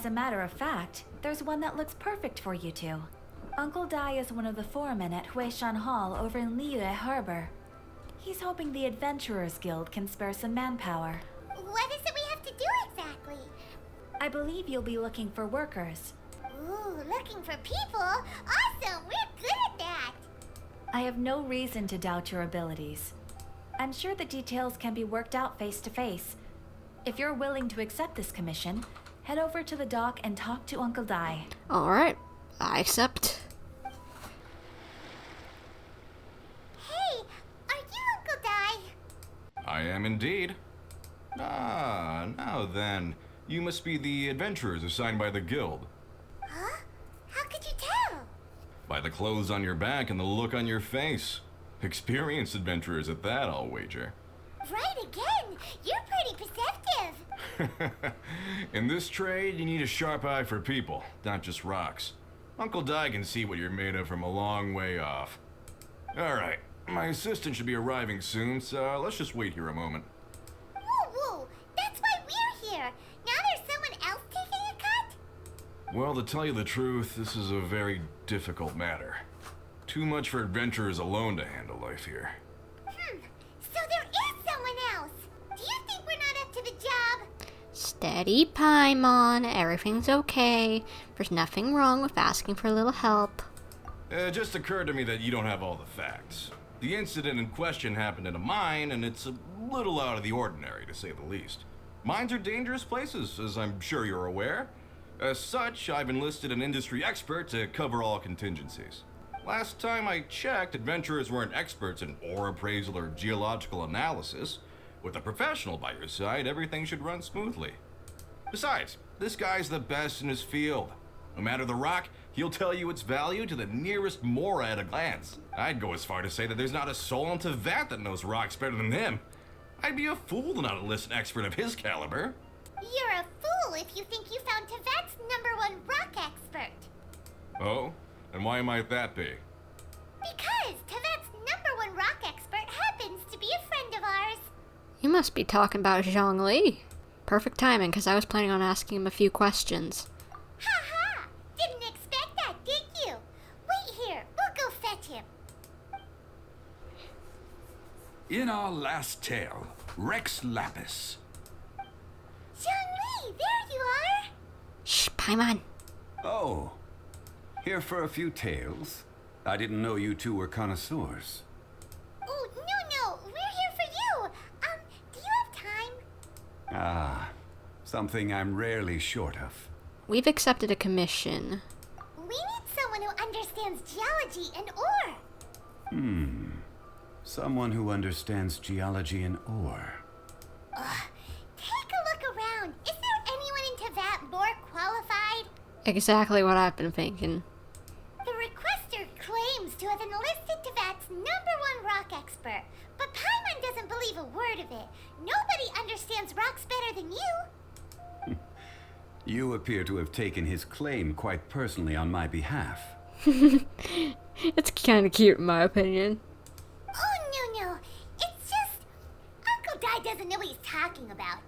As a matter of fact, there's one that looks perfect for you two. Uncle Dai is one of the foremen at Huishan Hall over in Liyue Harbor. He's hoping the Adventurers Guild can spare some manpower. What is it we have to do exactly? I believe you'll be looking for workers. Ooh, looking for people? Awesome! We're good at that! I have no reason to doubt your abilities. I'm sure the details can be worked out face to face. If you're willing to accept this commission, head over to the dock and talk to Uncle Dai. Alright, I accept. Hey, are you Uncle Dai? I am indeed. Ah, now then. You must be the adventurers assigned by the guild. Huh? How could you tell? By the clothes on your back and the look on your face. Experienced adventurers at that, I'll wager. Right again! You're pretty perceptive! In this trade, you need a sharp eye for people, not just rocks. Uncle Dai can see what you're made of from a long way off. Alright, my assistant should be arriving soon, so let's just wait here a moment. Woo! That's why we're here! Now there's someone else taking a cut? Well, to tell you the truth, this is a very difficult matter. Too much for adventurers alone to handle life here. So there is someone else! Do you think we're not up to the job? Steady, Paimon. Everything's okay. There's nothing wrong with asking for a little help. It just occurred to me that you don't have all the facts. The incident in question happened in a mine, and it's a little out of the ordinary, to say the least. Mines are dangerous places, as I'm sure you're aware. As such, I've enlisted an industry expert to cover all contingencies. Last time I checked, adventurers weren't experts in ore appraisal or geological analysis. With a professional by your side, everything should run smoothly. Besides, this guy's the best in his field. No matter the rock, he'll tell you its value to the nearest mora at a glance. I'd go as far to say that there's not a soul in Teyvat that knows rocks better than him. I'd be a fool to not enlist an expert of his caliber. You're a fool if you think you found Teyvat's #1 rock expert. Oh? And why might that be? Because Teyvat's #1 rock expert happens to be a friend of ours. You must be talking about Zhongli. Perfect timing, because I was planning on asking him a few questions. Ha! Didn't expect that, did you? Wait here, we'll go fetch him. In our last tale, Rex Lapis. Zhongli, there you are! Shh, Paimon. Oh, here for a few tales? I didn't know you two were connoisseurs. Oh, no, we're here for you. Do you have time? Ah, something I'm rarely short of. We've accepted a commission. We need someone who understands geology and ore. Someone who understands geology and ore. Take a look around. Is there anyone in Teyvat more qualified? Exactly what I've been thinking. The requester claims to have enlisted Teyvat's #1 rock expert, but Paimon doesn't believe a word of it. Nobody understands rocks better than you. You appear to have taken his claim quite personally on my behalf. It's kind of cute in my opinion. Oh, no. It's just Uncle Dai doesn't know what he's talking about.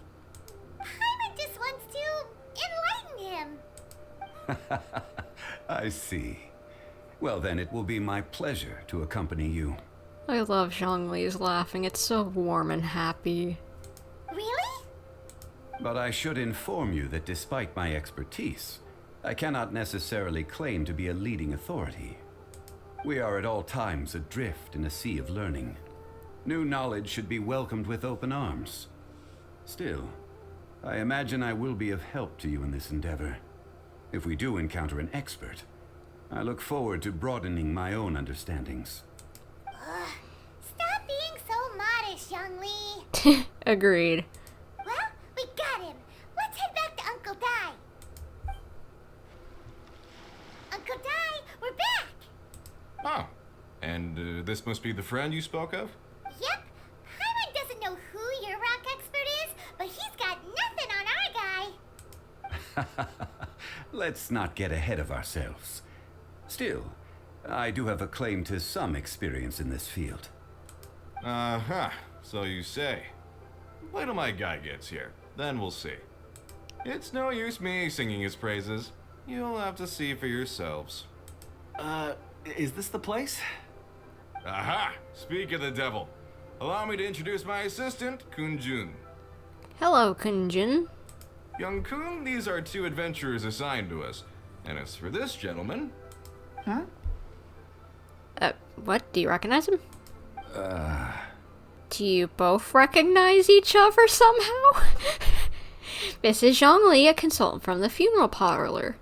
Paimon just wants to enlighten him. I see. Well then, it will be my pleasure to accompany you. I love Zhongli's laughing. It's so warm and happy. Really? But I should inform you that despite my expertise, I cannot necessarily claim to be a leading authority. We are at all times adrift in a sea of learning. New knowledge should be welcomed with open arms. Still, I imagine I will be of help to you in this endeavor. If we do encounter an expert, I look forward to broadening my own understandings. Stop being so modest, Zhongli. Agreed. Well, we got him. Let's head back to Uncle Dai. Uncle Dai, we're back. Oh, and this must be the friend you spoke of? Yep. Paimon doesn't know who your rock expert is, but he's got nothing on our guy. Let's not get ahead of ourselves. Still, I do have a claim to some experience in this field. Uh-huh, so you say. Wait till my guy gets here, then we'll see. It's no use me singing his praises. You'll have to see for yourselves. Is this the place? Aha! Speak of the devil. Allow me to introduce my assistant, Kunjun. Hello, Kunjun. Young Kun, these are two adventurers assigned to us. And as for this gentleman... What? Do you recognize him? Do you both recognize each other somehow? This is Zhongli, a consultant from the funeral parlor.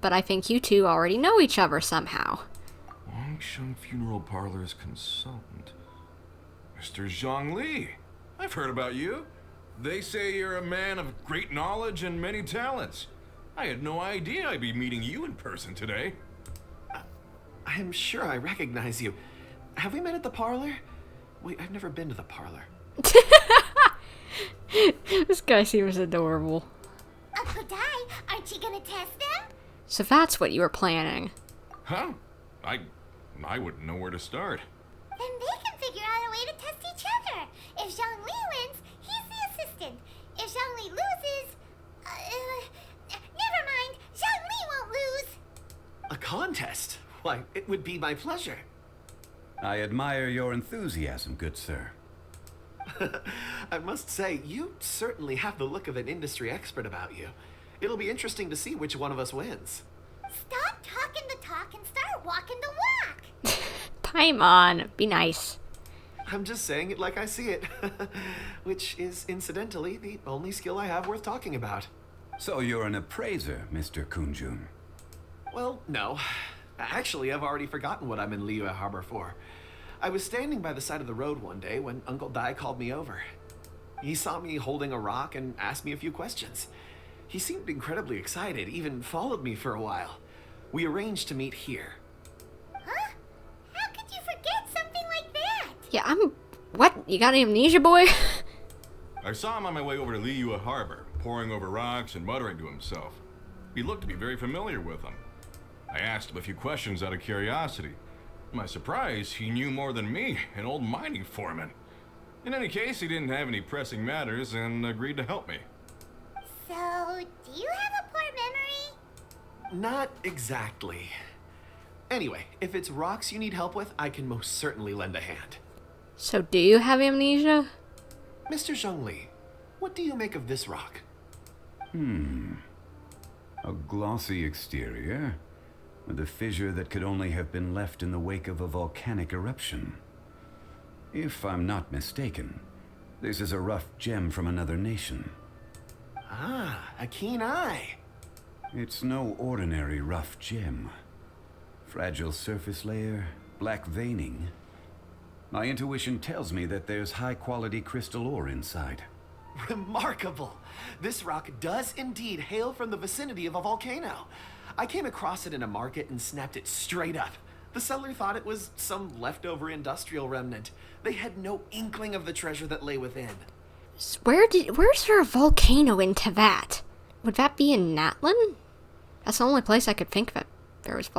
But I think you two already know each other somehow. Wangsheng Funeral Parlor's consultant. Mr. Zhongli. I've heard about you. They say you're a man of great knowledge and many talents. I had no idea I'd be meeting you in person today. I'm sure I recognize you. Have we met at the parlor? Wait, I've never been to the parlor. This guy seems adorable. Uncle Dai, aren't you gonna test them? So that's what you were planning. Huh? I wouldn't know where to start. Then they can figure out a way to test each other. If Zhongli wins, he's the assistant. If Zhongli loses... never mind. Zhongli won't lose. A contest? Why, it would be my pleasure. I admire your enthusiasm, good sir. I must say, you certainly have the look of an industry expert about you. It'll be interesting to see which one of us wins. Stop talking the talk and start walking the walk. Paimon, be nice. I'm just saying it like I see it. Which is, incidentally, the only skill I have worth talking about. So you're an appraiser, Mr. Kunjun. Well, no. Actually, I've already forgotten what I'm in Liyue Harbor for. I was standing by the side of the road one day when Uncle Dai called me over. He saw me holding a rock and asked me a few questions. He seemed incredibly excited, even followed me for a while. We arranged to meet here. Huh? How could you forget something like that? Yeah, What? You got amnesia, boy? I saw him on my way over to Liyue Harbor, poring over rocks and muttering to himself. He looked to be very familiar with them. I asked him a few questions out of curiosity. To my surprise, he knew more than me, an old mining foreman. In any case, he didn't have any pressing matters and agreed to help me. So, do you have a poor memory? Not exactly. Anyway, if it's rocks you need help with, I can most certainly lend a hand. So do you have amnesia? Mr. Zhongli, what do you make of this rock? A glossy exterior, with a fissure that could only have been left in the wake of a volcanic eruption. If I'm not mistaken, this is a rough gem from another nation. Ah, a keen eye. It's no ordinary rough gem. Fragile surface layer, black veining. My intuition tells me that there's high-quality crystal ore inside. Remarkable! This rock does indeed hail from the vicinity of a volcano. I came across it in a market and snapped it straight up. The seller thought it was some leftover industrial remnant. They had no inkling of the treasure that lay within. Where's there a volcano in Teyvat? Would that be in Natlan? That's the only place I could think that there was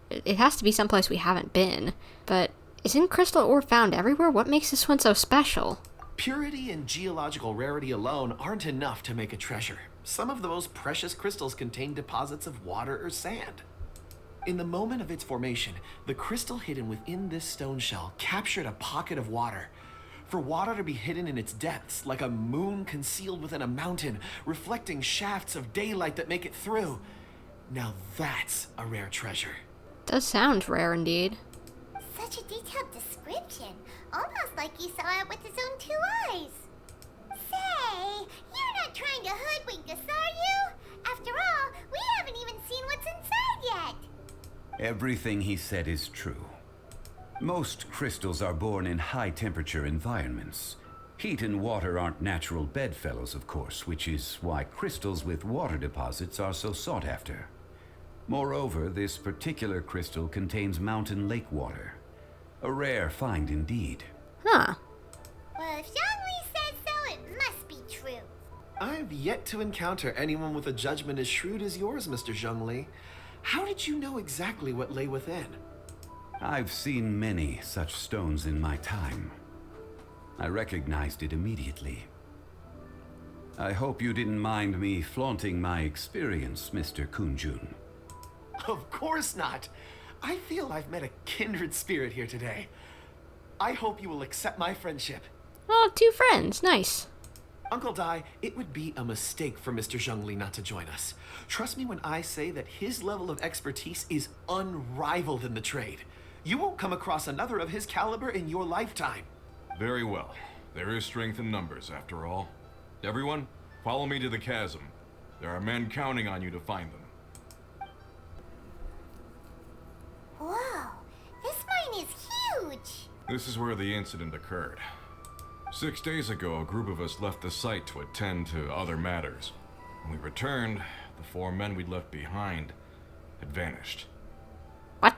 It has to be someplace we haven't been. But isn't crystal ore found everywhere? What makes this one so special? Purity and geological rarity alone aren't enough to make a treasure. Some of the most precious crystals contain deposits of water or sand. In the moment of its formation, the crystal hidden within this stone shell captured a pocket of water. For water to be hidden in its depths, like a moon concealed within a mountain, reflecting shafts of daylight that make it through. Now that's a rare treasure. Does sound rare indeed. Such a detailed description. Almost like he saw it with his own 2 eyes. Say, you're not trying to hoodwink us, are you? After all, we haven't even seen what's inside yet. Everything he said is true. Most crystals are born in high-temperature environments. Heat and water aren't natural bedfellows, of course, which is why crystals with water deposits are so sought after. Moreover, this particular crystal contains mountain lake water. A rare find indeed. Huh. Well, if Zhongli says so, it must be true. I've yet to encounter anyone with a judgment as shrewd as yours, Mr. Zhongli. How did you know exactly what lay within? I've seen many such stones in my time. I recognized it immediately. I hope you didn't mind me flaunting my experience, Mr. Kunjun. Of course not. I feel I've met a kindred spirit here today. I hope you will accept my friendship. Oh, 2 friends. Nice. Uncle Dai, it would be a mistake for Mr. Zhongli not to join us. Trust me when I say that his level of expertise is unrivaled in the trade. You won't come across another of his caliber in your lifetime. Very well. There is strength in numbers, after all. Everyone, follow me to the chasm. There are men counting on you to find them. Whoa, this mine is huge! This is where the incident occurred. 6 days ago, a group of us left the site to attend to other matters. When we returned, the 4 men we'd left behind had vanished. What?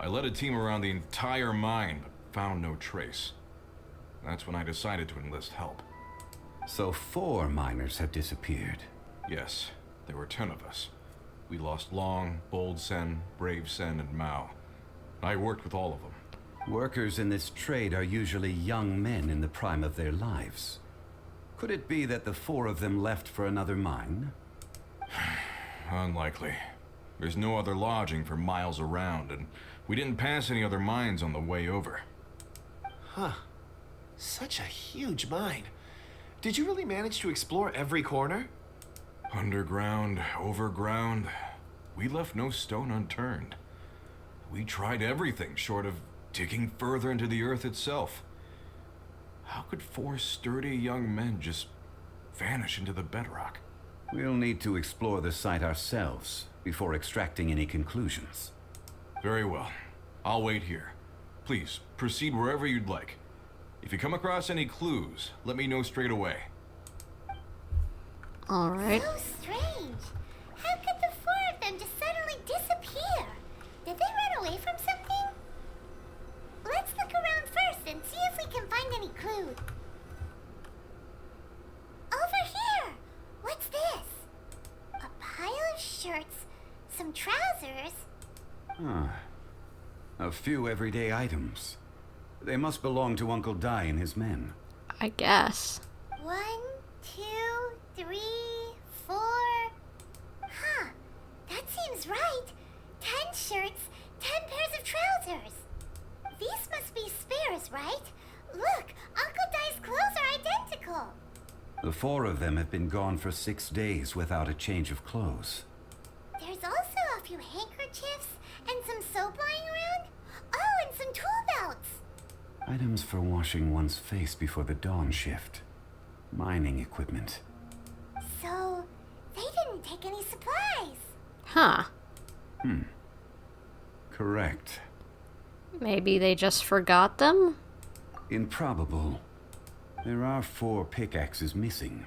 I led a team around the entire mine, but found no trace. That's when I decided to enlist help. So 4 miners have disappeared. Yes, there were 10 of us. We lost Long, Bold Sen, Brave Sen, and Mao. I worked with all of them. Workers in this trade are usually young men in the prime of their lives. Could it be that the 4 of them left for another mine? Unlikely. There's no other lodging for miles around, and we didn't pass any other mines on the way over. Huh. Such a huge mine. Did you really manage to explore every corner? Underground, overground. We left no stone unturned. We tried everything short of digging further into the earth itself. How could 4 sturdy young men just vanish into the bedrock? We'll need to explore the site ourselves before extracting any conclusions. Very well. I'll wait here. Please, proceed wherever you'd like. If you come across any clues, let me know straight away. Alright. So strange. How could the 4 of them just suddenly disappear? Did they run away from something? Let's look around first and see if we can find any clues. Over here! What's this? A pile of shirts, some trousers. A few everyday items. They must belong to Uncle Dai and his men. I guess. 1, 2, 3, 4. Huh, that seems right. 10 shirts, 10 pairs of trousers. These must be spares, right? Look, Uncle Dai's clothes are identical. The 4 of them have been gone for 6 days without a change of clothes. There's also a few handkerchiefs and some soap lying around. Oh, and some tool belts. Items for washing one's face before the dawn shift. Mining equipment. So, they didn't take any supplies. Huh. Correct. Maybe they just forgot them? Improbable. There are 4 pickaxes missing.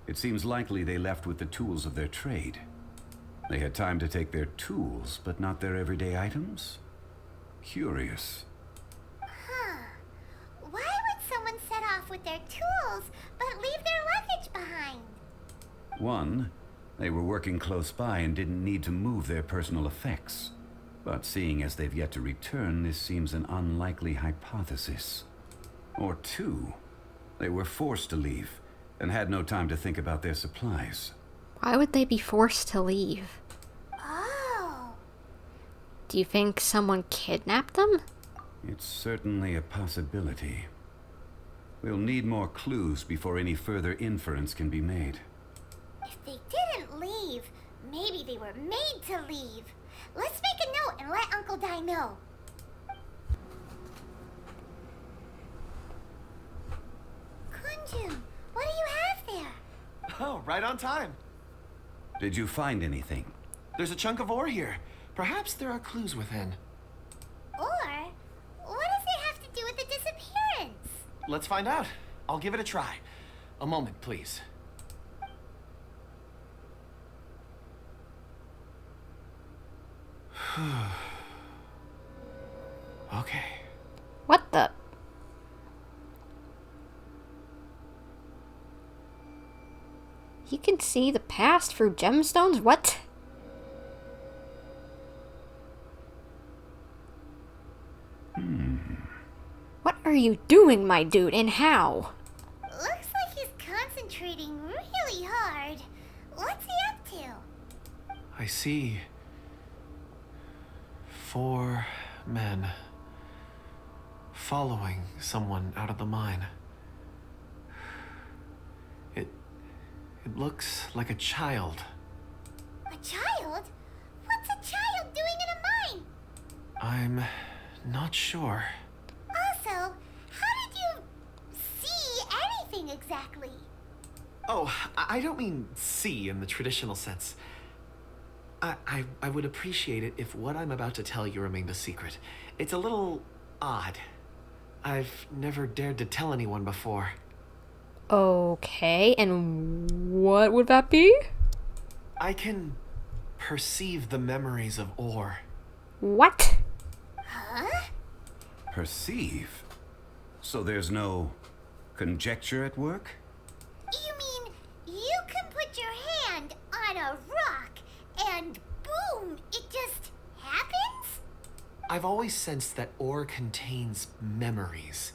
It seems likely they left with the tools of their trade. They had time to take their tools, but not their everyday items? Curious. Huh. Why would someone set off with their tools, but leave their luggage behind? 1, they were working close by and didn't need to move their personal effects. But seeing as they've yet to return, this seems an unlikely hypothesis. Or 2, they were forced to leave and had no time to think about their supplies. Why would they be forced to leave? Oh. Do you think someone kidnapped them? It's certainly a possibility. We'll need more clues before any further inference can be made. If they didn't leave, maybe they were made to leave. Let's make a note and let Uncle Dai know. Kunjun, what do you have there? Oh, right on time. Did you find anything? There's a chunk of ore here. Perhaps there are clues within. Or, what does it have to do with the disappearance? Let's find out. I'll give it a try. A moment, please. Okay. What the? You can see the past through gemstones? What? What are you doing, my dude, and how? Looks like he's concentrating I see 4 men following someone out of the mine. It looks like a child. A child? What's a child doing in a mine? I'm not sure. Also, how did you see anything exactly? Oh, I don't mean see in the traditional sense. I would appreciate it if what I'm about to tell you remained a secret. It's a little odd. I've never dared to tell anyone before. Okay, and what would that be? I can perceive the memories of Or. What? Huh? Perceive? So there's no conjecture at work? You mean you can put your hand on a rock and boom, it just happens? I've always sensed that Or contains memories.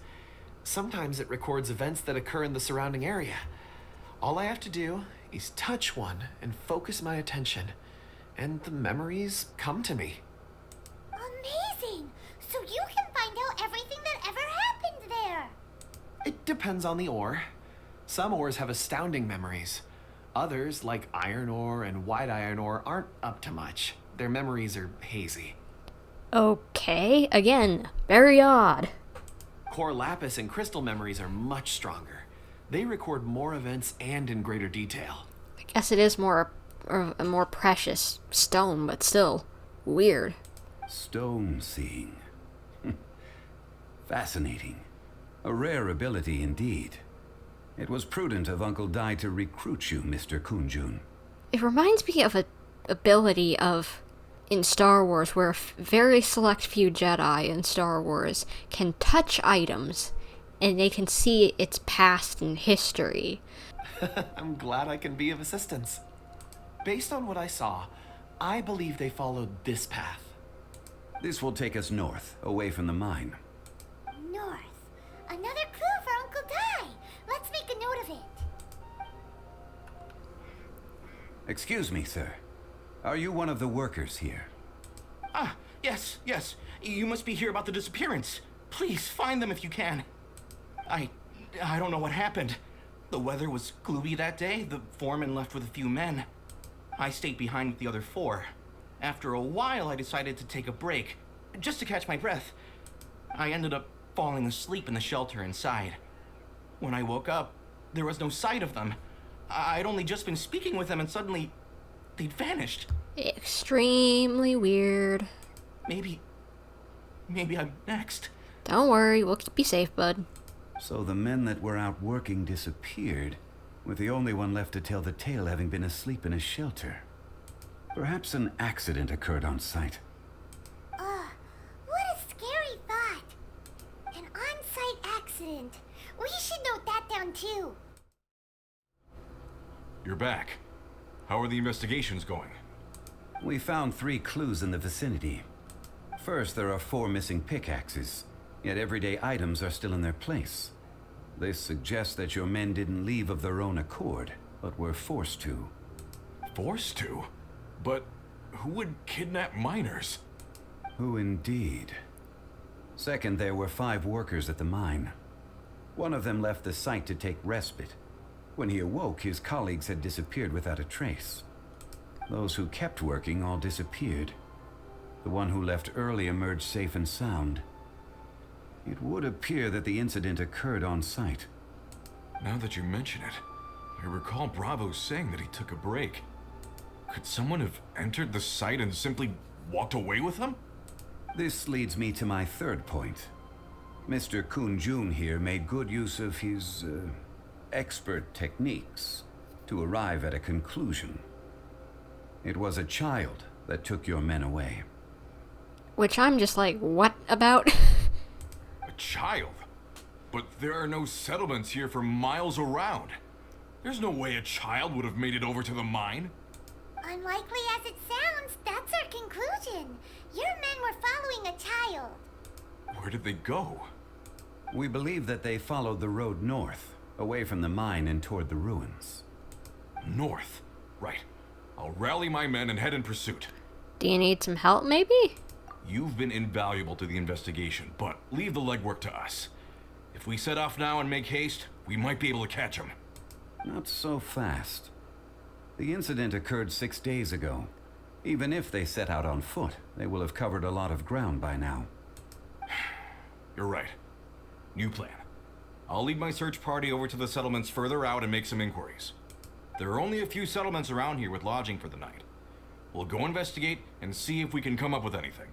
Sometimes it records events that occur in the surrounding area. All I have to do is touch one and focus my attention, and the memories come to me. Amazing! So you can find out everything that ever happened there. It depends on the ore. Some ores have astounding memories. Others, like iron ore and white iron ore, aren't up to much. Their memories are hazy. Okay, again, very odd. Core lapis and crystal memories are much stronger. They record more events and in greater detail. I guess it is a more precious stone, but still weird. Stone seeing. Fascinating. A rare ability indeed. It was prudent of Uncle Dai to recruit you, Mr. Kunjun. It reminds me of a ability in Star Wars where a very select few Jedi in Star Wars can touch items and they can see its past and history. I'm glad I can be of assistance. Based on what I saw, I believe they followed this path. This will take us north, away from the mine. North. Another clue for Uncle Dai. Let's make a note of it. Excuse me, sir. Are you one of the workers here? Ah, yes. You must be here about the disappearance. Please, find them if you can. I don't know what happened. The weather was gloomy that day. The foreman left with a few men. I stayed behind with the other 4. After a while, I decided to take a break, just to catch my breath. I ended up falling asleep in the shelter inside. When I woke up, there was no sight of them. I'd only just been speaking with them and suddenly they'd vanished. Extremely weird. Maybe I'm next. Don't worry, we'll keep you safe, bud. So the men that were out working disappeared, with the only one left to tell the tale having been asleep in a shelter. Perhaps an accident occurred on site. What a scary thought. An on-site accident. We should note that down too. You're back. How are the investigations going? We found 3 clues in the vicinity. First, there are 4 missing pickaxes, yet everyday items are still in their place. This suggests that your men didn't leave of their own accord, but were forced to. Forced to? But who would kidnap miners? Who indeed? Second, there were 5 workers at the mine. One of them left the site to take respite. When he awoke, his colleagues had disappeared without a trace. Those who kept working all disappeared. The one who left early emerged safe and sound. It would appear that the incident occurred on site. Now that you mention it, I recall Bravo saying that he took a break. Could someone have entered the site and simply walked away with them? This leads me to my third point. Mr. Kunjun here made good use of his, expert techniques to arrive at a conclusion. It was a child that took your men away. Which I'm just like, what about? A child? But there are no settlements here for miles around. There's no way a child would have made it over to the mine. Unlikely as it sounds, that's our conclusion. Your men were following a child. Where did they go? We believe that they followed the road north, away from the mine and toward the ruins. North. Right. I'll rally my men and head in pursuit. Do you need some help, maybe? You've been invaluable to the investigation, but leave the legwork to us. If we set off now and make haste, we might be able to catch him. Not so fast. The incident occurred 6 days ago. Even if they set out on foot, they will have covered a lot of ground by now. You're right. New plan. I'll lead my search party over to the settlements further out and make some inquiries. There are only a few settlements around here with lodging for the night. We'll go investigate and see if we can come up with anything.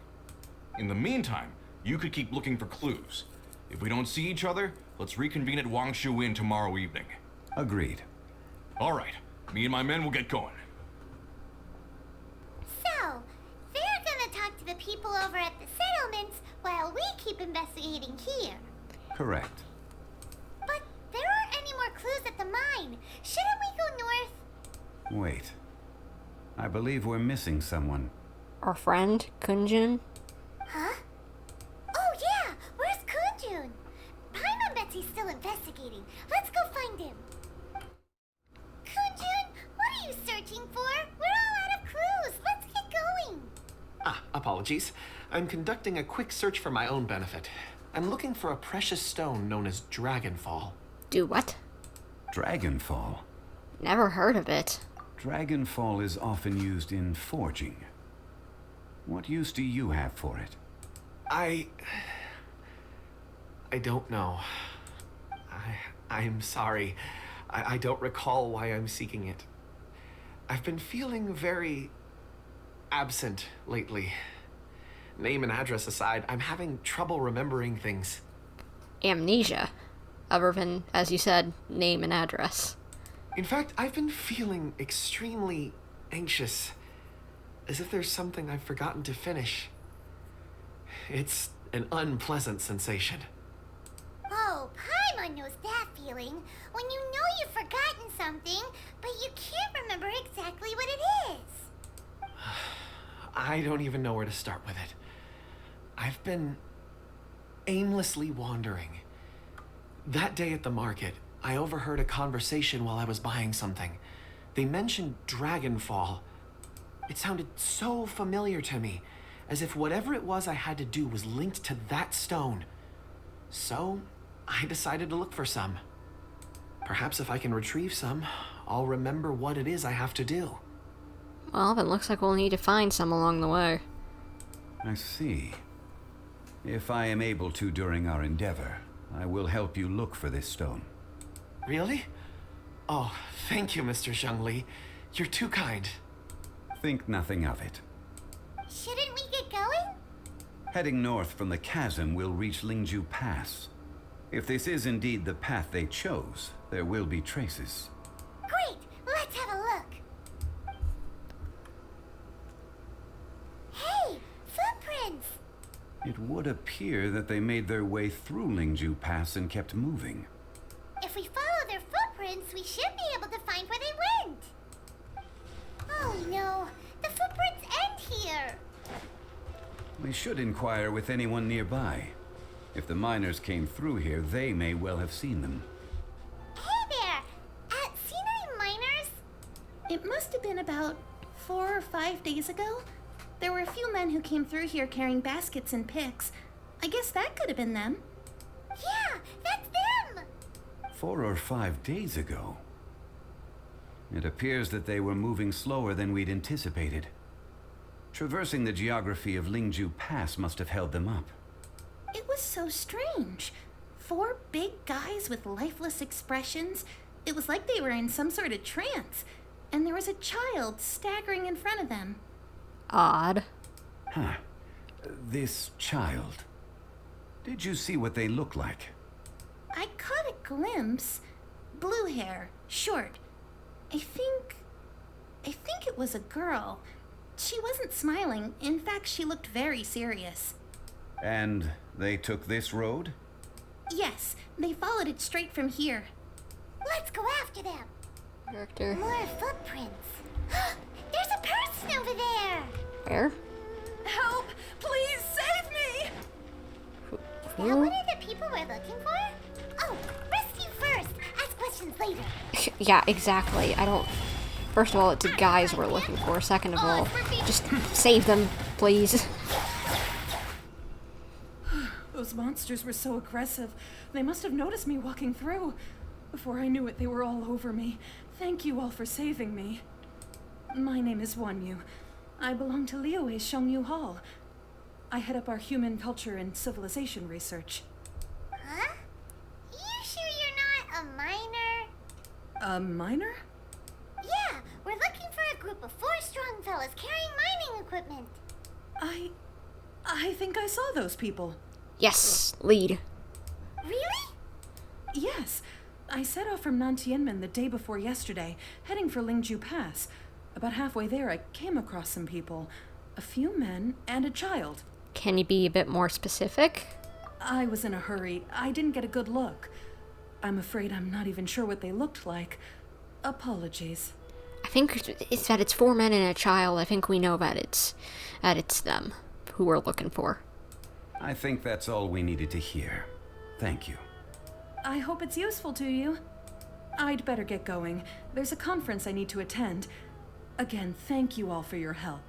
In the meantime, you could keep looking for clues. If we don't see each other, let's reconvene at Wangshu Inn tomorrow evening. Agreed. All right. Me and my men will get going. So, they're gonna talk to the people over at the settlements while we keep investigating here. Correct. But there aren't any more clues at the mine. Shouldn't we go north? Wait. I believe we're missing someone. Our friend, Kunjun? Huh? Oh yeah, where's Kunjun? Paimon bets he's still investigating. Let's go find him. Kunjun, what are you searching for? We're all out of clues. Let's get going. Apologies. I'm conducting a quick search for my own benefit. I'm looking for a precious stone known as Dragonfall. Do what? Dragonfall. Never heard of it. Dragonfall is often used in forging. What use do you have for it? I don't know. I'm sorry. I don't recall why I'm seeking it. I've been feeling very absent lately. Name and address aside, I'm having trouble remembering things. Amnesia. Other than, as you said, name and address. In fact, I've been feeling extremely anxious, as if there's something I've forgotten to finish. It's an unpleasant sensation. Oh, Paimon knows that feeling. When you know you've forgotten something, but you can't remember exactly what it is. I don't even know where to start with it. I've been aimlessly wandering. That day at the market, I overheard a conversation while I was buying something. They mentioned Dragonfall. It sounded so familiar to me, as if whatever it was I had to do was linked to that stone. So, I decided to look for some. Perhaps if I can retrieve some, I'll remember what it is I have to do. Well, then looks like we'll need to find some along the way. I see. If I am able to during our endeavor, I will help you look for this stone. Really? Oh, thank you, Mr. Zhongli. You're too kind. Think nothing of it. Shouldn't we get going? Heading north from the chasm, we'll reach Lingju Pass. If this is indeed the path they chose, there will be traces. Great, let's have a look. Hey, footprints! It would appear that they made their way through Lingju Pass and kept moving. If we follow their footprints, we should be able to find where they went. Oh no, the footprints end here. We should inquire with anyone nearby. If the miners came through here, they may well have seen them. Hey there! Seen any miners? It must have been about 4 or 5 days ago. There were a few men who came through here carrying baskets and picks. I guess that could have been them. Yeah, that's them! 4 or 5 days ago. It appears that they were moving slower than we'd anticipated. Traversing the geography of Lingju Pass must have held them up. It was so strange. 4 big guys with lifeless expressions. It was like they were in some sort of trance. And there was a child staggering in front of them. Odd. Huh. This child. Did you see what they look like? I caught a glimpse. Blue hair, short. I think it was a girl. She wasn't smiling. In fact, she looked very serious. And they took this road? Yes, they followed it straight from here. Let's go after them. Character. More footprints. There's a person over there. Where? Help! Please save me! Is that one of the people we're looking for? Oh, rescue first. Ask questions later. Yeah, exactly. I don't... First of all, it's the guys we're looking for. Second of all, just save them, please. Those monsters were so aggressive. They must have noticed me walking through. Before I knew it, they were all over me. Thank you all for saving me. My name is Wanyu. I belong to Liyue's Shengyu Hall. I head up our human culture and civilization research. Huh? You sure you're not a minor? A minor? Yeah, we're looking for a group of 4 strong fellas carrying mining equipment. I think I saw those people. Yes, lead. Really? Yes. I set off from Nantianmen the day before yesterday, heading for Lingju Pass. About halfway there, I came across some people. A few men and a child. Can you be a bit more specific? I was in a hurry. I didn't get a good look. I'm afraid I'm not even sure what they looked like. Apologies. I think it's that it's 4 men and a child. I think we know that it's them who we're looking for. I think that's all we needed to hear. Thank you. I hope it's useful to you. I'd better get going. There's a conference I need to attend. Again, thank you all for your help.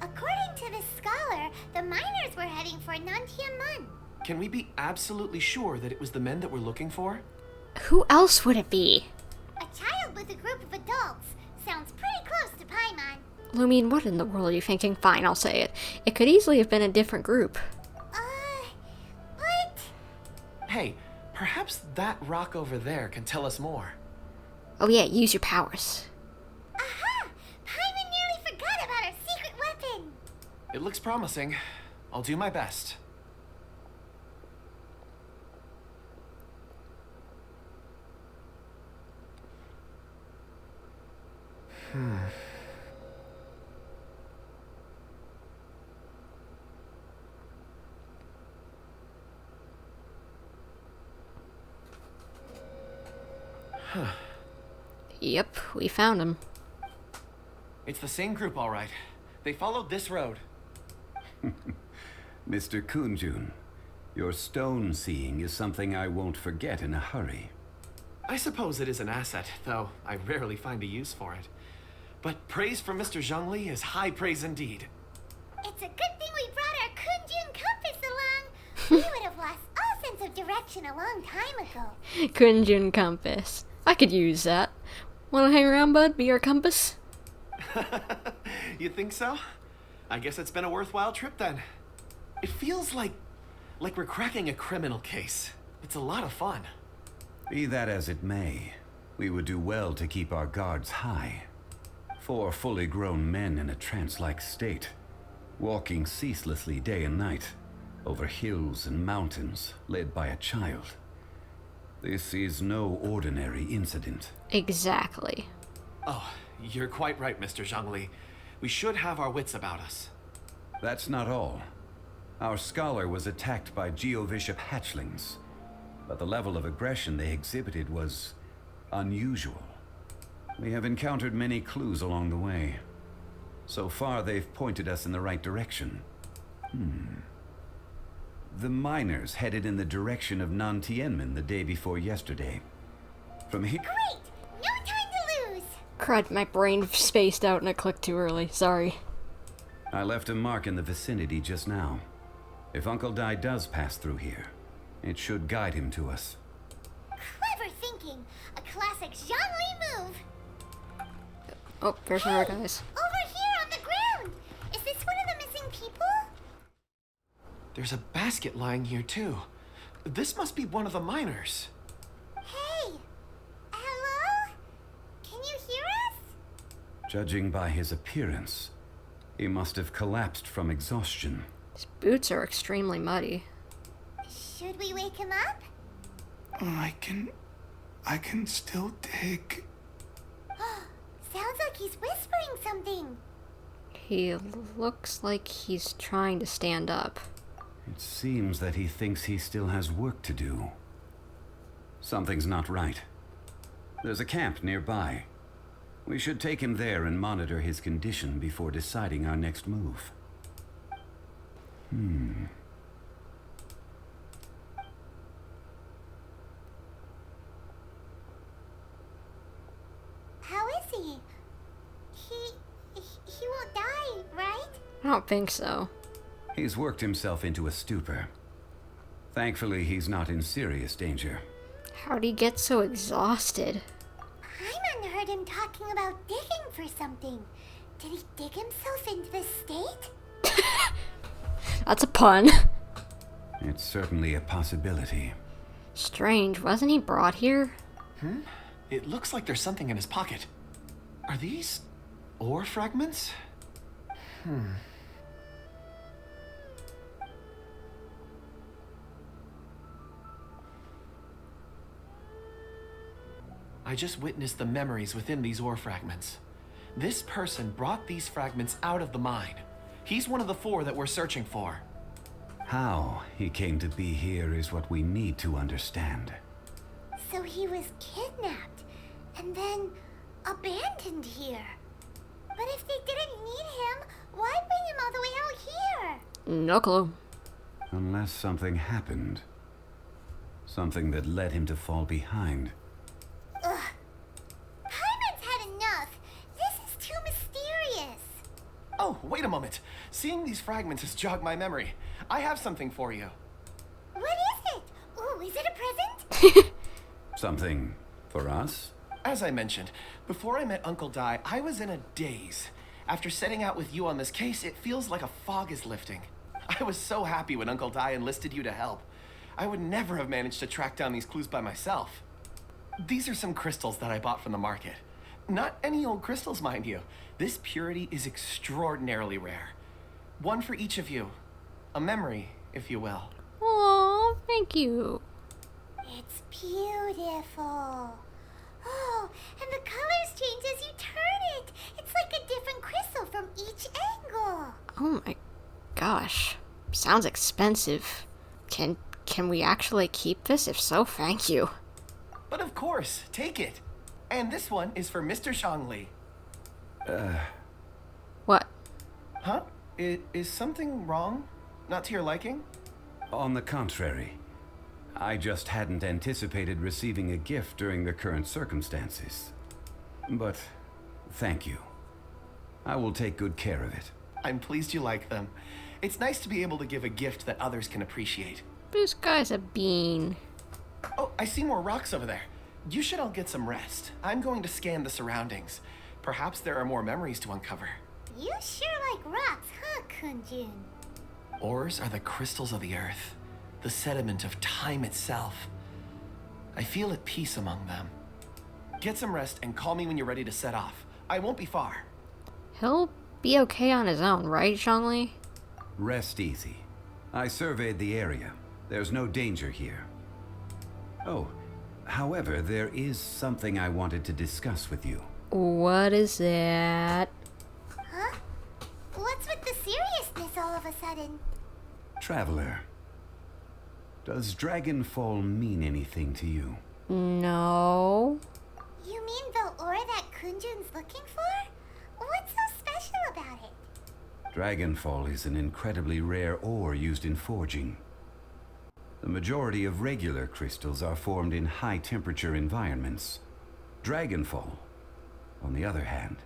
According to this scholar, the miners were heading for Nantianmen. Can we be absolutely sure that it was the men that we're looking for? Who else would it be? A child with a group of adults. Sounds pretty close to Paimon. Lumine, what in the world are you thinking? Fine, I'll say it. It could easily have been a different group. What? Hey, perhaps that rock over there can tell us more. Oh yeah, use your powers. Aha! Paimon nearly forgot about our secret weapon. It looks promising. I'll do my best. Yep, we found him. It's the same group, all right. They followed this road. Mr. Kunjun, your stone seeing is something I won't forget in a hurry. I suppose it is an asset, though I rarely find a use for it. But praise from Mr. Zhongli is high praise indeed. It's a good thing we brought our Kunjun compass along. We would have lost all sense of direction a long time ago. Kunjun compass. I could use that. Wanna hang around, bud? Be our compass? You think so? I guess it's been a worthwhile trip then. It feels like we're cracking a criminal case. It's a lot of fun. Be that as it may, we would do well to keep our guards high. 4 fully grown men in a trance-like state, walking ceaselessly day and night, over hills and mountains, led by a child. This is no ordinary incident. Exactly. Oh, you're quite right, Mr. Zhongli. We should have our wits about us. That's not all. Our scholar was attacked by Geovishap hatchlings, but the level of aggression they exhibited was unusual. We have encountered many clues along the way. So far, they've pointed us in the right direction. The miners headed in the direction of Nantianmen the day before yesterday. From here... Great! No time to lose! Crud, my brain spaced out and it clicked too early. Sorry. I left a mark in the vicinity just now. If Uncle Dai does pass through here, it should guide him to us. Clever thinking. A classic Zhongli move. Oh, there's more guys. Over here on the ground. Is this one of the missing people? There's a basket lying here too. This must be one of the miners. Hey! Hello? Can you hear us? Judging by his appearance, he must have collapsed from exhaustion. His boots are extremely muddy. Should we wake him up? I can still dig. Sounds like he's whispering something. He looks like he's trying to stand up. It seems that he thinks he still has work to do. Something's not right. There's a camp nearby. We should take him there and monitor his condition before deciding our next move. is he? He won't die, right? I don't think so. He's worked himself into a stupor. Thankfully, he's not in serious danger. How'd he get so exhausted? Paimon heard him talking about digging for something. Did he dig himself into this state? That's a pun. It's certainly a possibility. Strange, wasn't he brought here? It looks like there's something in his pocket. Are these ore fragments? I just witnessed the memories within these ore fragments. This person brought these fragments out of the mine. He's one of the 4 that we're searching for. How he came to be here is what we need to understand. So he was kidnapped and then abandoned here. But if they didn't need him, why bring him all the way out here? No clue. Unless something happened. Something that led him to fall behind. Ugh. Paimon's had enough. This is too mysterious. Oh, wait a moment. Seeing these fragments has jogged my memory. I have something for you. What is it? Ooh, is it a present? Something for us? As I mentioned, before I met Uncle Dai, I was in a daze. After setting out with you on this case, it feels like a fog is lifting. I was so happy when Uncle Dai enlisted you to help. I would never have managed to track down these clues by myself. These are some crystals that I bought from the market. Not any old crystals, mind you. This purity is extraordinarily rare. One for each of you. A memory, if you will. Oh, thank you. It's beautiful. Oh, and the colors change as you turn it. It's like a different crystal from each angle. Oh my gosh. Sounds expensive. Can we actually keep this? If so, thank you. But of course, take it. And this one is for Mr. Zhongli. What? Huh? Is something wrong? Not to your liking? On the contrary, I just hadn't anticipated receiving a gift during the current circumstances. But thank you. I will take good care of it. I'm pleased you like them. It's nice to be able to give a gift that others can appreciate. This guy's a bean. Oh, I see more rocks over there. You should all get some rest. I'm going to scan the surroundings. Perhaps there are more memories to uncover. You sure like rocks, huh, Kunjun? Ores are the crystals of the earth, the sediment of time itself. I feel at peace among them. Get some rest and call me when you're ready to set off. I won't be far. He'll be okay on his own, right, Zhongli? Rest easy. I surveyed the area. There's no danger here. Oh, however, there is something I wanted to discuss with you. What is that? Huh? What's with the seriousness all of a sudden? Traveler, does Dragonfall mean anything to you? No. You mean the ore that Kunjun's looking for? What's so special about it? Dragonfall is an incredibly rare ore used in forging. The majority of regular crystals are formed in high-temperature environments. Dragonfall, on the other hand,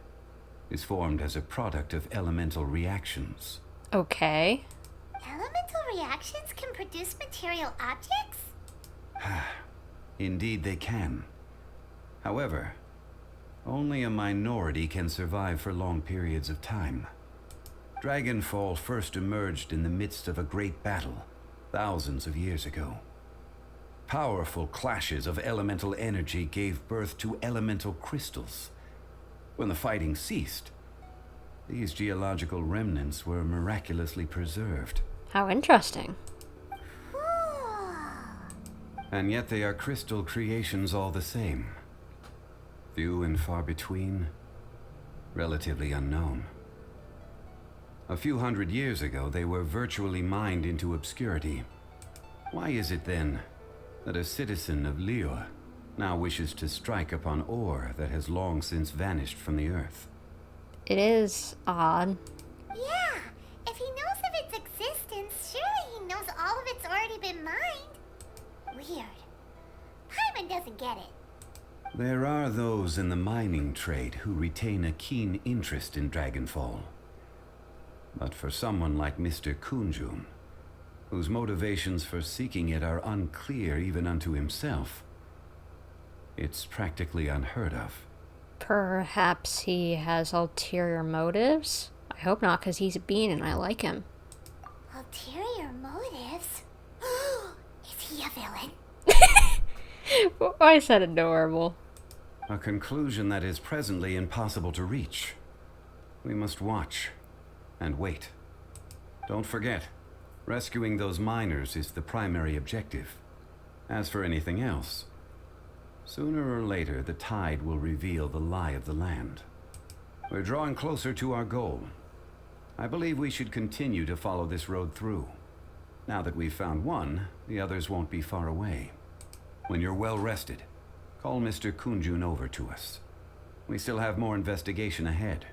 is formed as a product of elemental reactions. Okay. Elemental reactions can produce material objects? Indeed they can. However, only a minority can survive for long periods of time. Dragonfall first emerged in the midst of a great battle, thousands of years ago. Powerful clashes of elemental energy gave birth to elemental crystals. When the fighting ceased, these geological remnants were miraculously preserved. How interesting. And yet they are crystal creations all the same. Few and far between, relatively unknown. A few hundred years ago, they were virtually mined into obscurity. Why is it then that a citizen of Liyue now wishes to strike upon ore that has long since vanished from the earth? It is odd. Yeah, if he knows of its existence, surely he knows all of it's already been mined. Weird. Paimon doesn't get it. There are those in the mining trade who retain a keen interest in Dragonfall. But for someone like Mr. Kunjun, whose motivations for seeking it are unclear even unto himself, it's practically unheard of. Perhaps he has ulterior motives? I hope not, because he's a bean and I like him. Ulterior motives? Is he a villain? Why is that adorable? A conclusion that is presently impossible to reach. We must watch and wait. Don't forget, rescuing those miners is the primary objective. As for anything else, sooner or later the tide will reveal the lie of the land. We're drawing closer to our goal. I believe we should continue to follow this road through. Now that we've found one, the others won't be far away. When you're well rested, call Mr. Kunjun over to us. We still have more investigation ahead.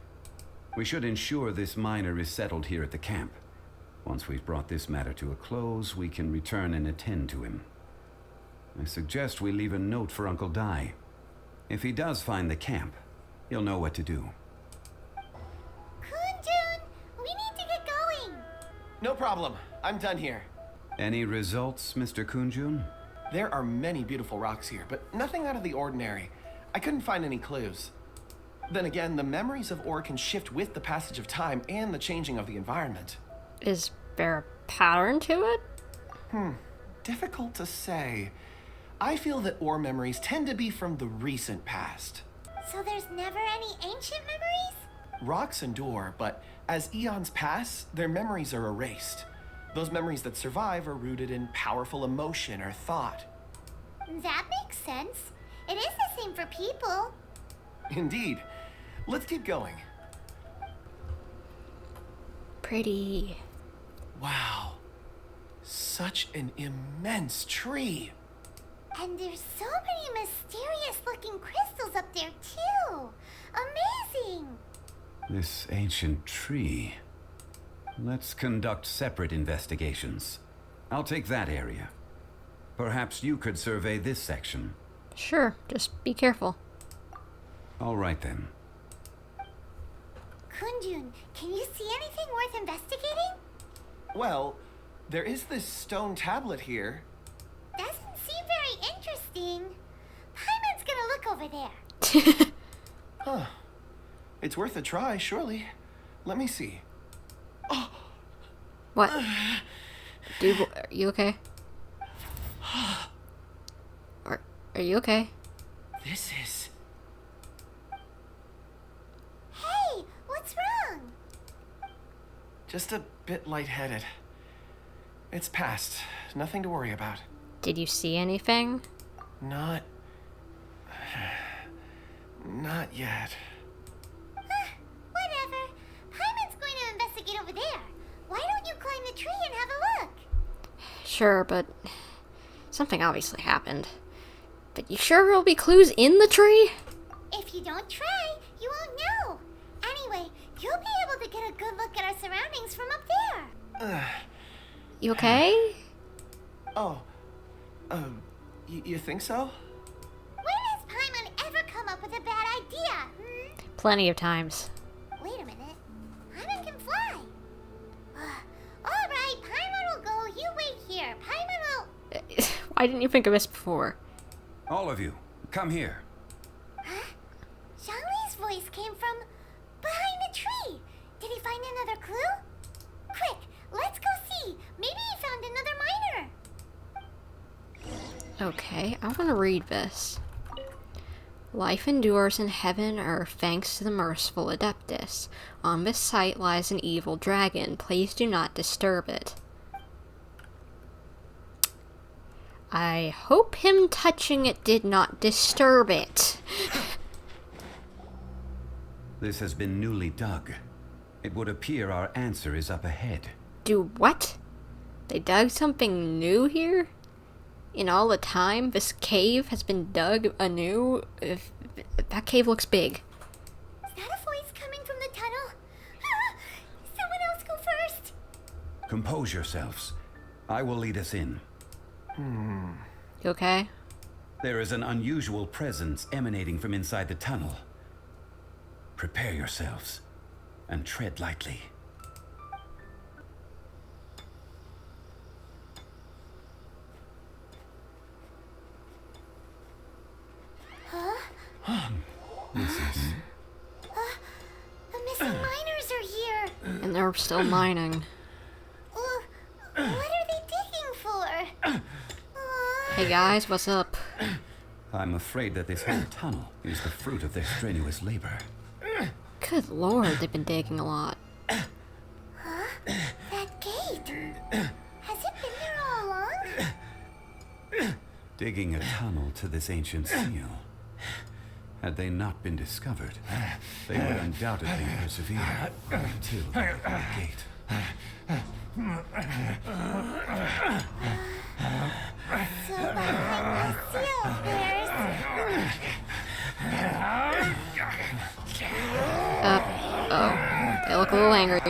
We should ensure this miner is settled here at the camp. Once we've brought this matter to a close, we can return and attend to him. I suggest we leave a note for Uncle Dai. If he does find the camp, he'll know what to do. Kunjun, we need to get going. No problem. I'm done here. Any results, Mr. Kunjun? There are many beautiful rocks here, but nothing out of the ordinary. I couldn't find any clues. Then again, the memories of ore can shift with the passage of time and the changing of the environment. Is there a pattern to it? Difficult to say. I feel that ore memories tend to be from the recent past. So there's never any ancient memories? Rocks endure, but as eons pass, their memories are erased. Those memories that survive are rooted in powerful emotion or thought. That makes sense. It is the same for people. Indeed. Let's keep going. Pretty. Wow. Such an immense tree. And there's so many mysterious looking crystals up there too. Amazing. This ancient tree. Let's conduct separate investigations. I'll take that area. Perhaps you could survey this section. Sure, just be careful. All right then. Kunjun, can you see anything worth investigating? Well, there is this stone tablet here. Doesn't seem very interesting. Paimon's gonna look over there. Huh. It's worth a try, surely. Let me see. What? Dude, are you okay? Are you okay? This is... Hey, what's wrong? just a bit lightheaded. It's past. Nothing to worry about. Did you see anything? Not yet. Whatever. Paimon's going to investigate over there. Why don't you climb the tree and have a look? Sure, but something obviously happened. But you sure there'll be clues in the tree? If you don't try, you won't know. Anyway, you'll be able to get a good look at our surroundings from up there. You okay? Oh. You think so? When has Paimon ever come up with a bad idea? Plenty of times. Wait a minute. Paimon can fly. All right, Paimon will go. You wait here. Paimon will... Why didn't you think of this before? All of you, come here. Huh? Zhongli's voice came from behind the tree. Did he find another clue? Quick, let's go see. Maybe he found another miner. Okay, I want to read this. Life endures in heaven and earth thanks to the merciful Adeptus. On this site lies an evil dragon. Please do not disturb it. I hope him touching it did not disturb it. This has been newly dug. It would appear our answer is up ahead. Do what? They dug something new here? In all the time, this cave has been dug anew? That cave looks big. Is that a voice coming from the tunnel? Someone else go first. Compose yourselves. I will lead us in. You okay? There is an unusual presence emanating from inside the tunnel. Prepare yourselves and tread lightly. This is... The missing miners are here. And they're still mining. What are they digging for? Hey guys, what's up? I'm afraid that this whole tunnel is the fruit of their strenuous labor. Good lord, they've been digging a lot. That gate. Has it been there all along? Digging a tunnel to this ancient seal. Had they not been discovered, they would undoubtedly persevere until the gate. So behind the seal there's... Oh, they look a little angry.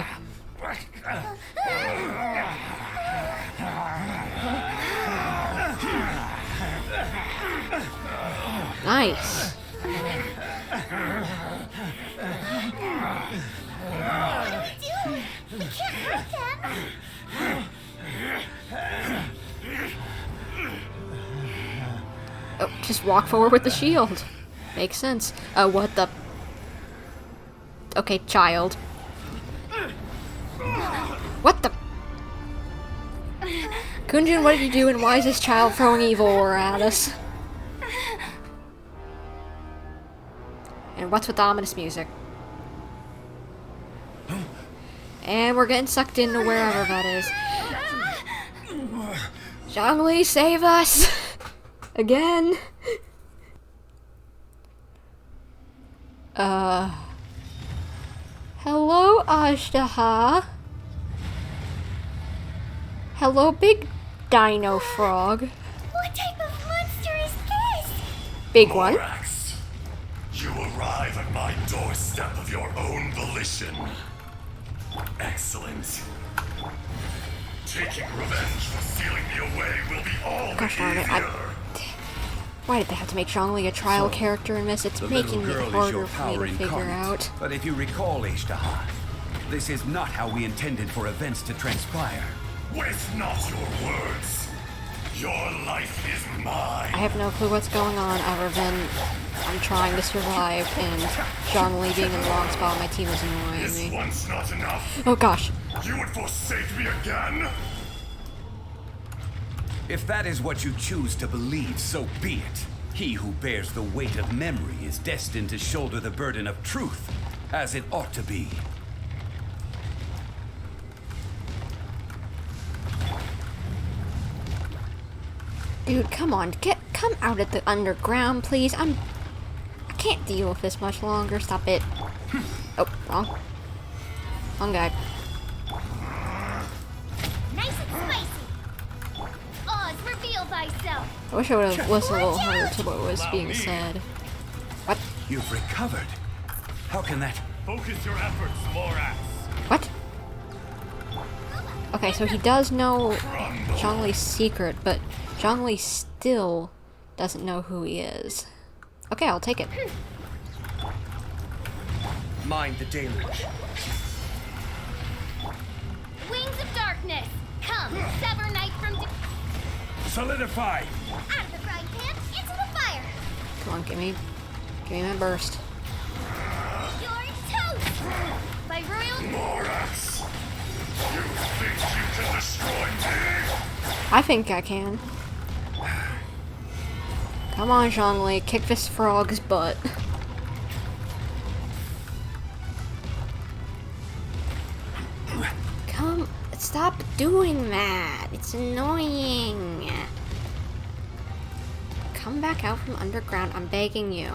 Nice. What do we do? We can't hurt them. Oh, just walk forward with the shield. Makes sense. What the... Okay, child. What the... Kunjin, what did you do and why is this child throwing evil aura at us? And what's with the ominous music? And we're getting sucked into wherever that is. Zhongli, save us! Again? Hello, Azhdaha. Hello, big dino frog. What type of monster is this? Big one. Morax, you arrive at my doorstep of your own volition. Excellent. Taking revenge for sealing me away will be all the Gosh darn it, easier. Why did they have to make Zhongli a trial character in this? It's The making little it girl is harder your for me power to figure incarnate. out. But if you recall, Azhdaha, this is not how we intended for events to transpire. Waste not your words. Your life is mine. I have no clue what's going on other than I'm trying to survive and Zhongli being in the wrong spot on my team is annoying Is me. once not enough? Oh gosh. You would forsake me again? If that is what you choose to believe, so be it. He who bears the weight of memory is destined to shoulder the burden of truth, as it ought to be. Dude, come on, come out of the underground, please. I can't deal with this much longer. Stop it. Oh, wrong guy. Nice and spicy. Oz, reveal thyself. I wish I would have listened a little harder to what was being said. What? You've recovered. How can that... Focus your efforts, Morax. What? Okay, so he does know Zhongli's secret, but Zhongli still doesn't know who he is. Okay, I'll take it. Mind the deluge. Wings of darkness. Come, sever night from... Solidify. Out of the frying pan, into the fire. Come on, give me my burst. You're toast. By royal... Morax. You think you can destroy me? I think I can. Come on, Zhongli, kick this frog's butt. Come, stop doing that. It's annoying. Come back out from underground, I'm begging you.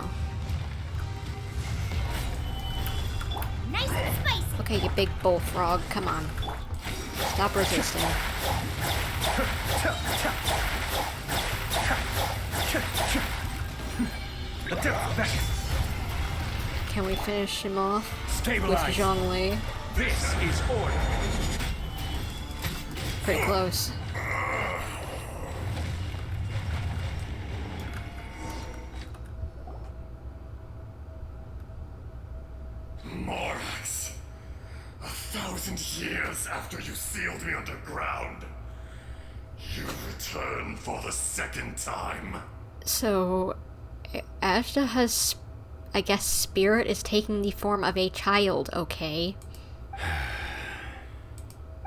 Nice and spicy. Okay, you big bullfrog, come on. Stop resisting. Can we finish him off with Zhongli? This is order. Pretty close. 1,000 years after you sealed me underground, you return for the second time. So, Azhdaha's, I guess, spirit is taking the form of a child, okay?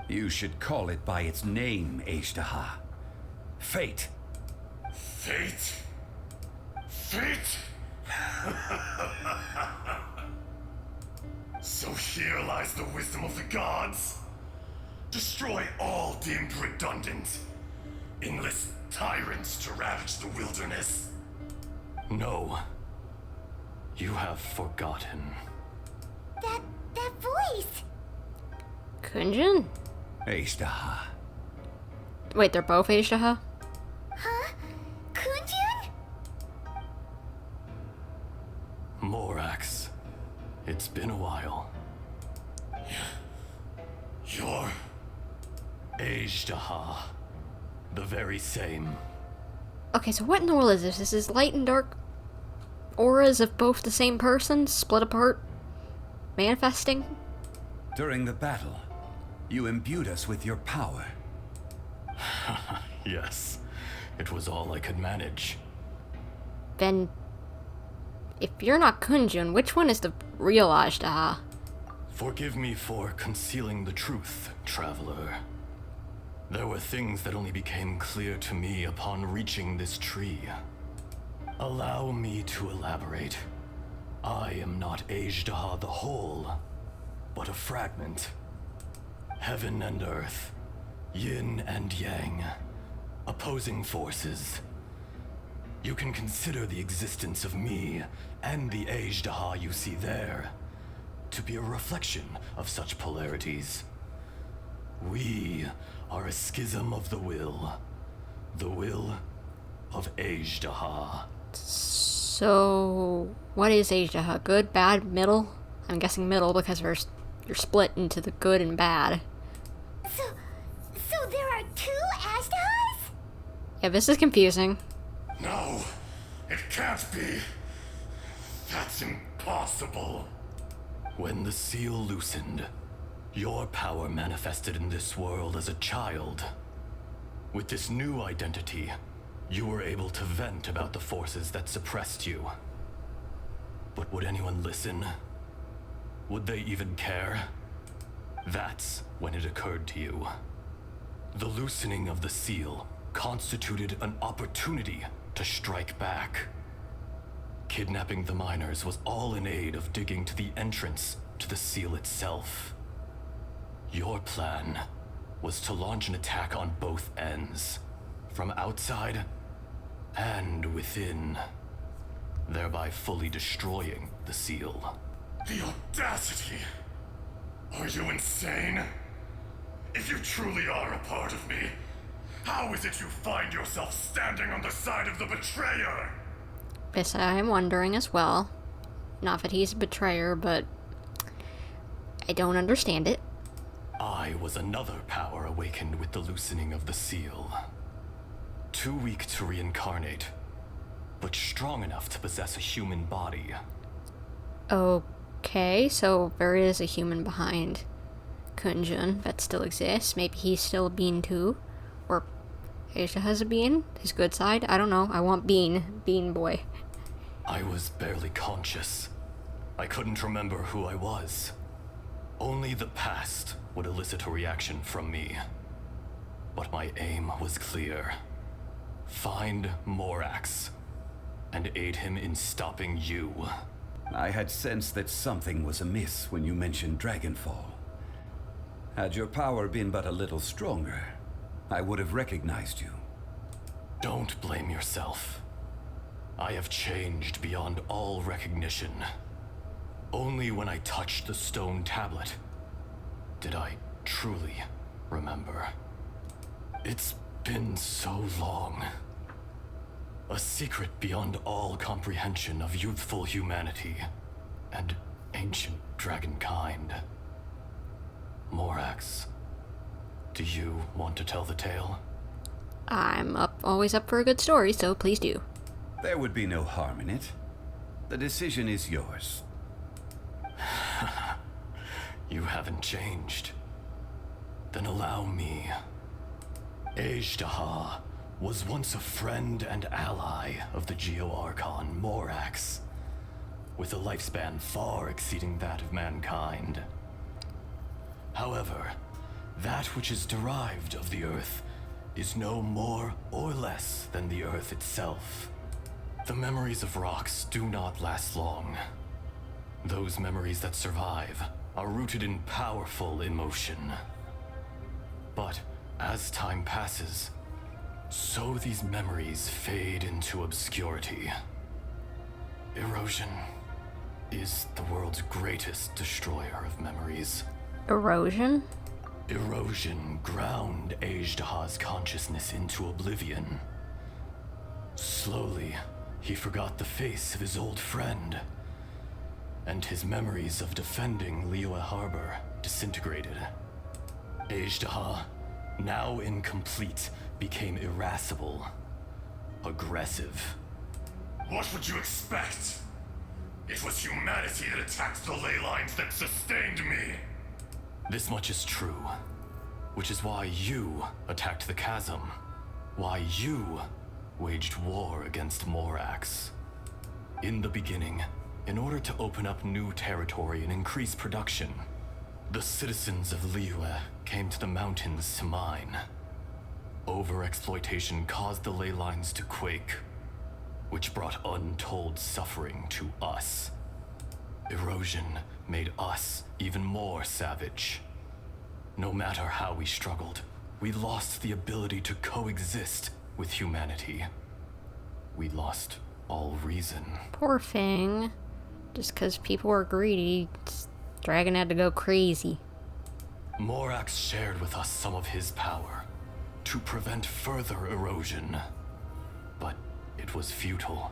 You should call it by its name, Azhdaha. Fate. Fate? Fate? So here lies the wisdom of the gods. Destroy all deemed redundant. Enlist tyrants to ravage the wilderness. No. You have forgotten. That voice! Kunjun? Azhdaha. Wait, they're both Azhdaha? Huh? Kunjun? Morax. It's been a while. You're... Azhdaha. The very same. Okay, so what in the world is this? This is light and dark auras of both the same person, split apart, manifesting? During the battle, you imbued us with your power. Yes. It was all I could manage. Then, if you're not Kunjun, which one is the real Azhdaha? Forgive me for concealing the truth, traveler. There were things that only became clear to me upon reaching this tree. Allow me to elaborate. I am not Azhdaha the whole, but a fragment. Heaven and earth, yin and yang, opposing forces. You can consider the existence of me and the Azhdaha you see there to be a reflection of such polarities. We are a schism of the will of Azhdaha. So, what is Azhdaha? Good, bad, middle? I'm guessing middle because you're split into the good and bad. So there are two Azhdahas? Yeah, this is confusing. No, it can't be. That's impossible. When the seal loosened, your power manifested in this world as a child. With this new identity, you were able to vent about the forces that suppressed you. But would anyone listen? Would they even care? That's when it occurred to you. The loosening of the seal constituted an opportunity to strike back. Kidnapping the miners was all in aid of digging to the entrance to the seal itself. Your plan was to launch an attack on both ends, from outside and within, thereby fully destroying the seal. The audacity! Are you insane? If you truly are a part of me, how is it you find yourself standing on the side of the betrayer? This I am wondering as well. Not that he's a betrayer, but I don't understand it. I was another power awakened with the loosening of the seal. Too weak to reincarnate, but strong enough to possess a human body. Okay, so there is a human behind Kunjun that still exists. Maybe he's still a being too. Or Aisha has a being? His good side? I don't know. I want Bean Boy. I was barely conscious. I couldn't remember who I was. Only the past would elicit a reaction from me. But my aim was clear. Find Morax and aid him in stopping you. I had sensed that something was amiss when you mentioned Dragonfall. Had your power been but a little stronger, I would have recognized you. Don't blame yourself. I have changed beyond all recognition. Only when I touched the stone tablet did I truly remember. It's been so long. A secret beyond all comprehension of youthful humanity and ancient dragonkind. Morax, do you want to tell the tale? I'm always up for a good story, so please do. There would be no harm in it. The decision is yours. You haven't changed. Then allow me. Azhdaha was once a friend and ally of the Geo-Archon Morax, with a lifespan far exceeding that of mankind. However, that which is derived of the Earth is no more or less than the Earth itself. The memories of rocks do not last long. Those memories that survive are rooted in powerful emotion. But as time passes, so these memories fade into obscurity. Erosion is the world's greatest destroyer of memories. Erosion? Erosion ground Azhdaha's consciousness into oblivion. Slowly, he forgot the face of his old friend, and his memories of defending Liyue Harbor disintegrated. Azhdaha, now incomplete, became irascible, aggressive. What would you expect? It was humanity that attacked the ley lines that sustained me. This much is true, which is why you attacked the chasm, why you waged war against Morax. In the beginning, in order to open up new territory and increase production, the citizens of Liyue came to the mountains to mine. Overexploitation caused the ley lines to quake, which brought untold suffering to us. Erosion made us even more savage. No matter how we struggled, we lost the ability to coexist with humanity. We lost all reason. Poor thing. Just because people were greedy, Dragon had to go crazy. Morax shared with us some of his power to prevent further erosion, but it was futile.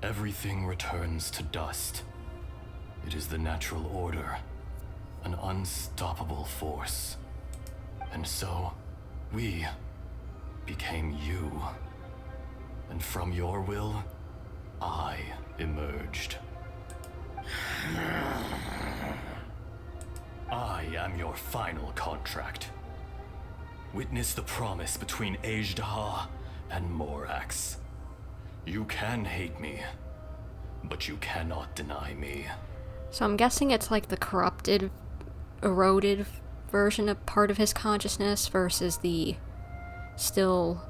Everything returns to dust. It is the natural order, an unstoppable force. And so, we became you. And from your will, I emerged. I am your final contract. Witness the promise between Azhdaha and Morax. You can hate me, but you cannot deny me. So I'm guessing it's like the corrupted, eroded version of part of his consciousness versus the still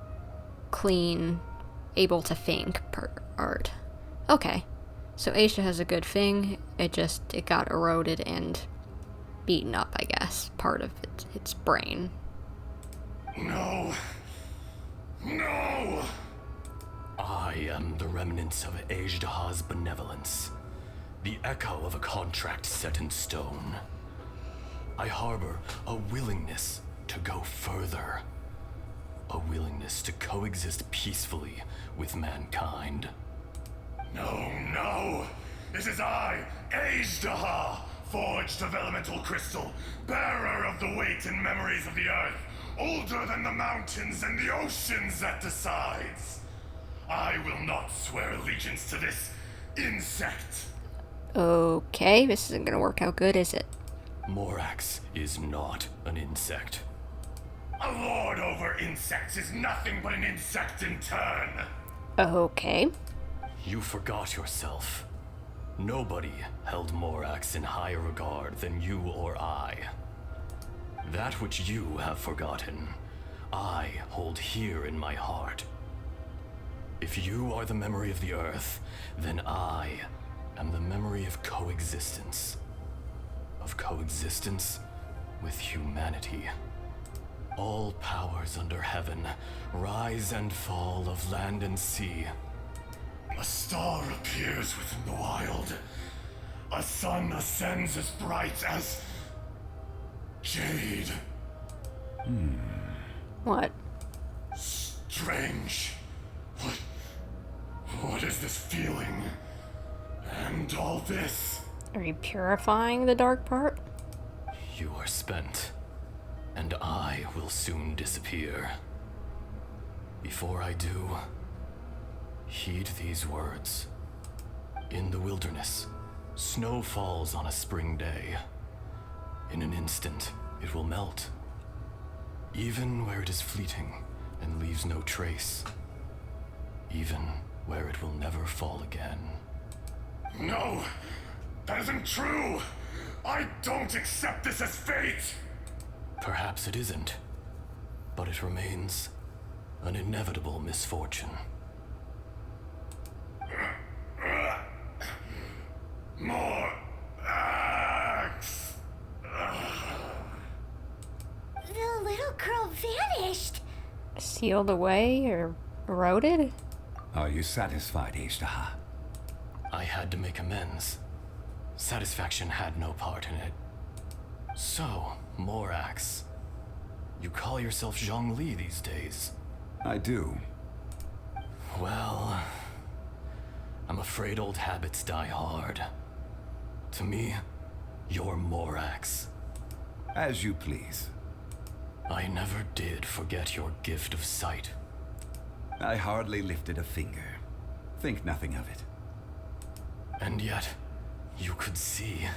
clean, able to think part. Okay. So Aisha has a good thing, it got eroded and beaten up, I guess. Part of its brain. No. No! I am the remnants of Azhdaha's benevolence. The echo of a contract set in stone. I harbor a willingness to go further. A willingness to coexist peacefully with mankind. No! It is I, Azhdaha, forged of elemental crystal, bearer of the weight and memories of the earth, older than the mountains and the oceans that decides. I will not swear allegiance to this insect. Okay, this isn't gonna work out good, is it? Morax is not an insect. A lord over insects is nothing but an insect in turn. Okay. You forgot yourself. Nobody held Morax in higher regard than you or I. That which you have forgotten, I hold here in my heart. If you are the memory of the earth, then I am the memory of coexistence. Of coexistence with humanity. All powers under heaven, rise and fall of land and sea. A star appears within the wild. A sun ascends as bright as jade. What? Strange. What is this feeling? And all this? Are you purifying the dark part? You are spent, and I will soon disappear. Before I do, heed these words. In the wilderness, snow falls on a spring day. In an instant, it will melt, Even where it is fleeting and leaves no trace. Even where it will never fall again. No! That isn't true! I don't accept this as fate! Perhaps it isn't, but it remains an inevitable misfortune. More axe! The little girl vanished. Sealed away or eroded? Are you satisfied, Azhdaha? I had to make amends. Satisfaction had no part in it. So, Morax, you call yourself Zhongli these days? I do. Well, I'm afraid old habits die hard. To me, you're Morax. As you please. I never did forget your gift of sight. I hardly lifted a finger. Think nothing of it. And yet, you could see.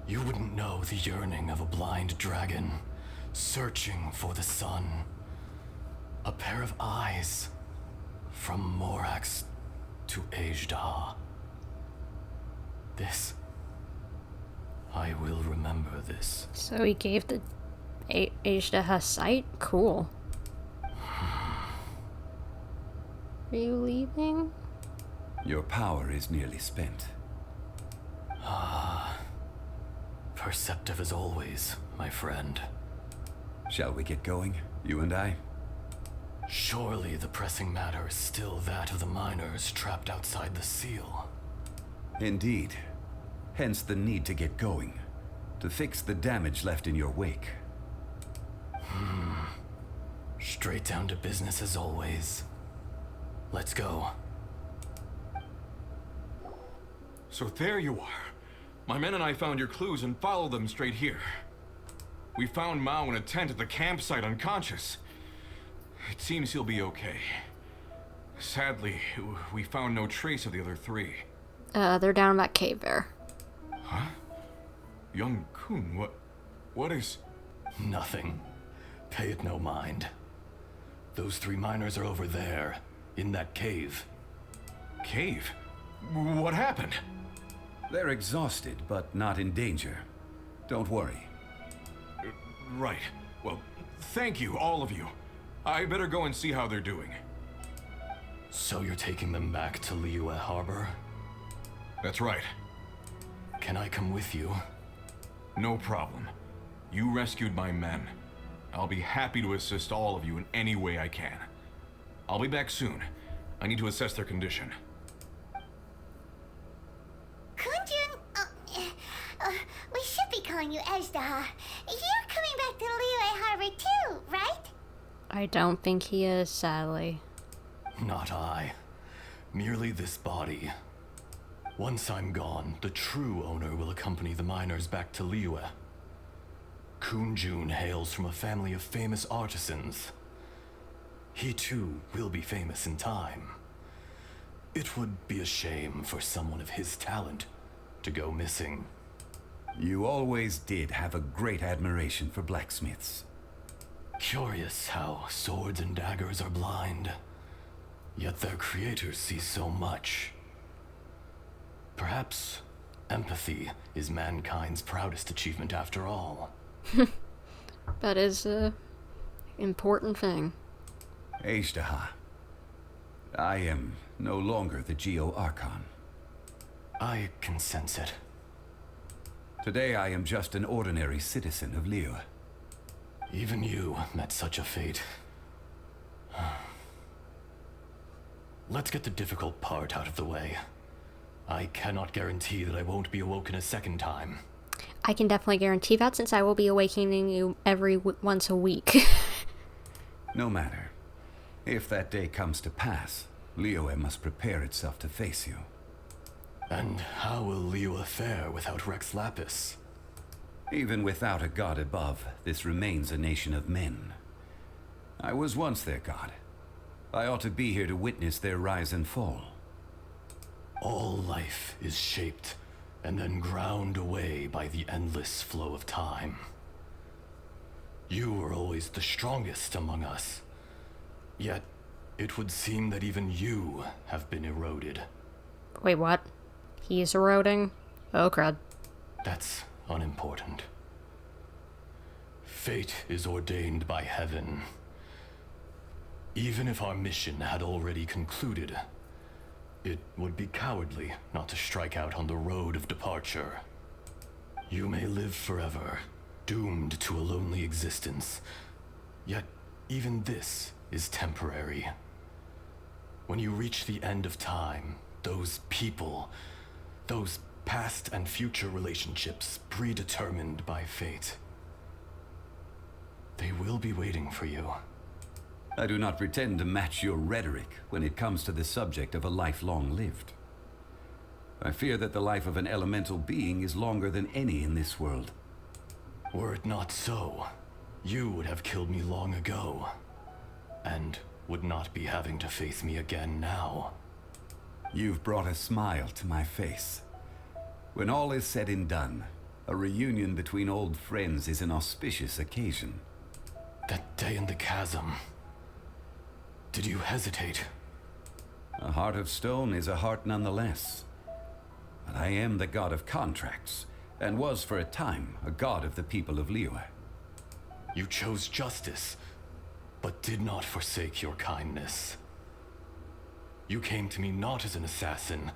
You wouldn't know the yearning of a blind dragon, searching for the sun. A pair of eyes, from Morax to Azhdaha. This, I will remember this. So he gave the Azhdaha sight? Cool. Are you leaving? Your power is nearly spent. Perceptive as always, my friend. Shall we get going, you and I? Surely the pressing matter is still that of the miners trapped outside the seal. Indeed. Hence the need to get going. To fix the damage left in your wake. Straight down to business as always. Let's go. So there you are. My men and I found your clues and followed them straight here. We found Mao in a tent at the campsite unconscious. It seems he'll be okay. Sadly, we found no trace of the other three. They're down in that cave there. Huh? Young Kun, what is... Nothing. Pay it no mind. Those three miners are over there, in that cave. Cave? What happened? They're exhausted, but not in danger. Don't worry. Right. Well, thank you, all of you. I better go and see how they're doing. So you're taking them back to Liyue Harbor? That's right. Can I come with you? No problem. You rescued my men. I'll be happy to assist all of you in any way I can. I'll be back soon. I need to assess their condition. Kunjun, we should be calling you Azhdaha. You're coming back to Liyue Harbor too, right? I don't think he is, sadly. Not I. Merely this body. Once I'm gone, the true owner will accompany the miners back to Liyue. Kunjun hails from a family of famous artisans. He too will be famous in time. It would be a shame for someone of his talent to go missing. You always did have a great admiration for blacksmiths. Curious how swords and daggers are blind, yet their creators see so much. Perhaps empathy is mankind's proudest achievement after all. That is a important thing. Azhdaha, I am no longer the Geo-Archon. I can sense it. Today I am just an ordinary citizen of Liyue. Even you met such a fate. Let's get the difficult part out of the way. I cannot guarantee that I won't be awoken a second time. I can definitely guarantee that, since I will be awakening you every once a week. No matter. If that day comes to pass, Liyue must prepare itself to face you. And how will Liyue fare without Rex Lapis? Even without a god above, this remains a nation of men. I was once their god. I ought to be here to witness their rise and fall. All life is shaped and then ground away by the endless flow of time. You were always the strongest among us. Yet, it would seem that even you have been eroded. Wait, what? He's eroding? Oh, crud. That's unimportant. Fate is ordained by heaven. Even if our mission had already concluded, it would be cowardly not to strike out on the road of departure. You may live forever, doomed to a lonely existence. Yet, even this is temporary. When you reach the end of time, those people, those past and future relationships predetermined by fate, they will be waiting for you. I do not pretend to match your rhetoric when it comes to the subject of a life long lived. I fear that the life of an elemental being is longer than any in this world. Were it not so, you would have killed me long ago, and would not be having to face me again now. You've brought a smile to my face. When all is said and done, a reunion between old friends is an auspicious occasion. That day in the chasm, did you hesitate? A heart of stone is a heart nonetheless. But I am the god of contracts, and was for a time a god of the people of Liyue. You chose justice, but did not forsake your kindness. You came to me not as an assassin,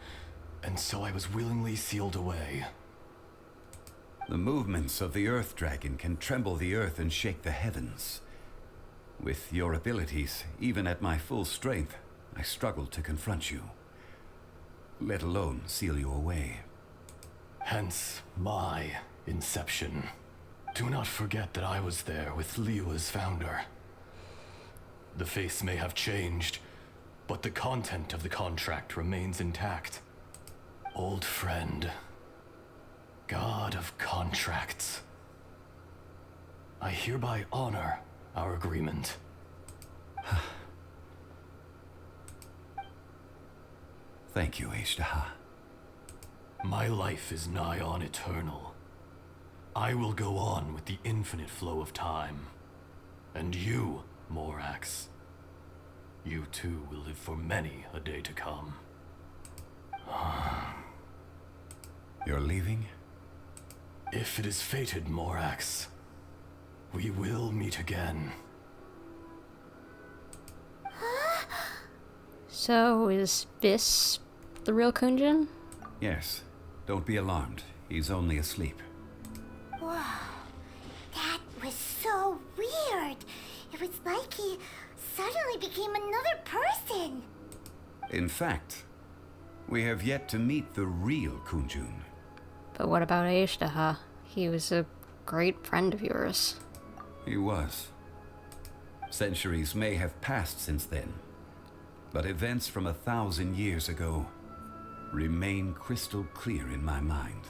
and so I was willingly sealed away. The movements of the Earth Dragon can tremble the earth and shake the heavens. With your abilities, even at my full strength, I struggled to confront you, let alone seal you away. Hence my inception. Do not forget that I was there with Liyue's founder. The face may have changed, but the content of the contract remains intact. Old friend, god of contracts, I hereby honor our agreement. Thank you, Azhdaha. My life is nigh on eternal. I will go on with the infinite flow of time. And you, Morax, you too will live for many a day to come. You're leaving? If it is fated, Morax, we will meet again. So, is this the real Kunjin? Yes. Don't be alarmed. He's only asleep. Whoa. That was so weird. It was like he suddenly became another person. In fact, we have yet to meet the real Kunjun. But what about Azhdaha? He was a great friend of yours. He was. Centuries may have passed since then, but events from 1,000 years ago remain crystal clear in my mind.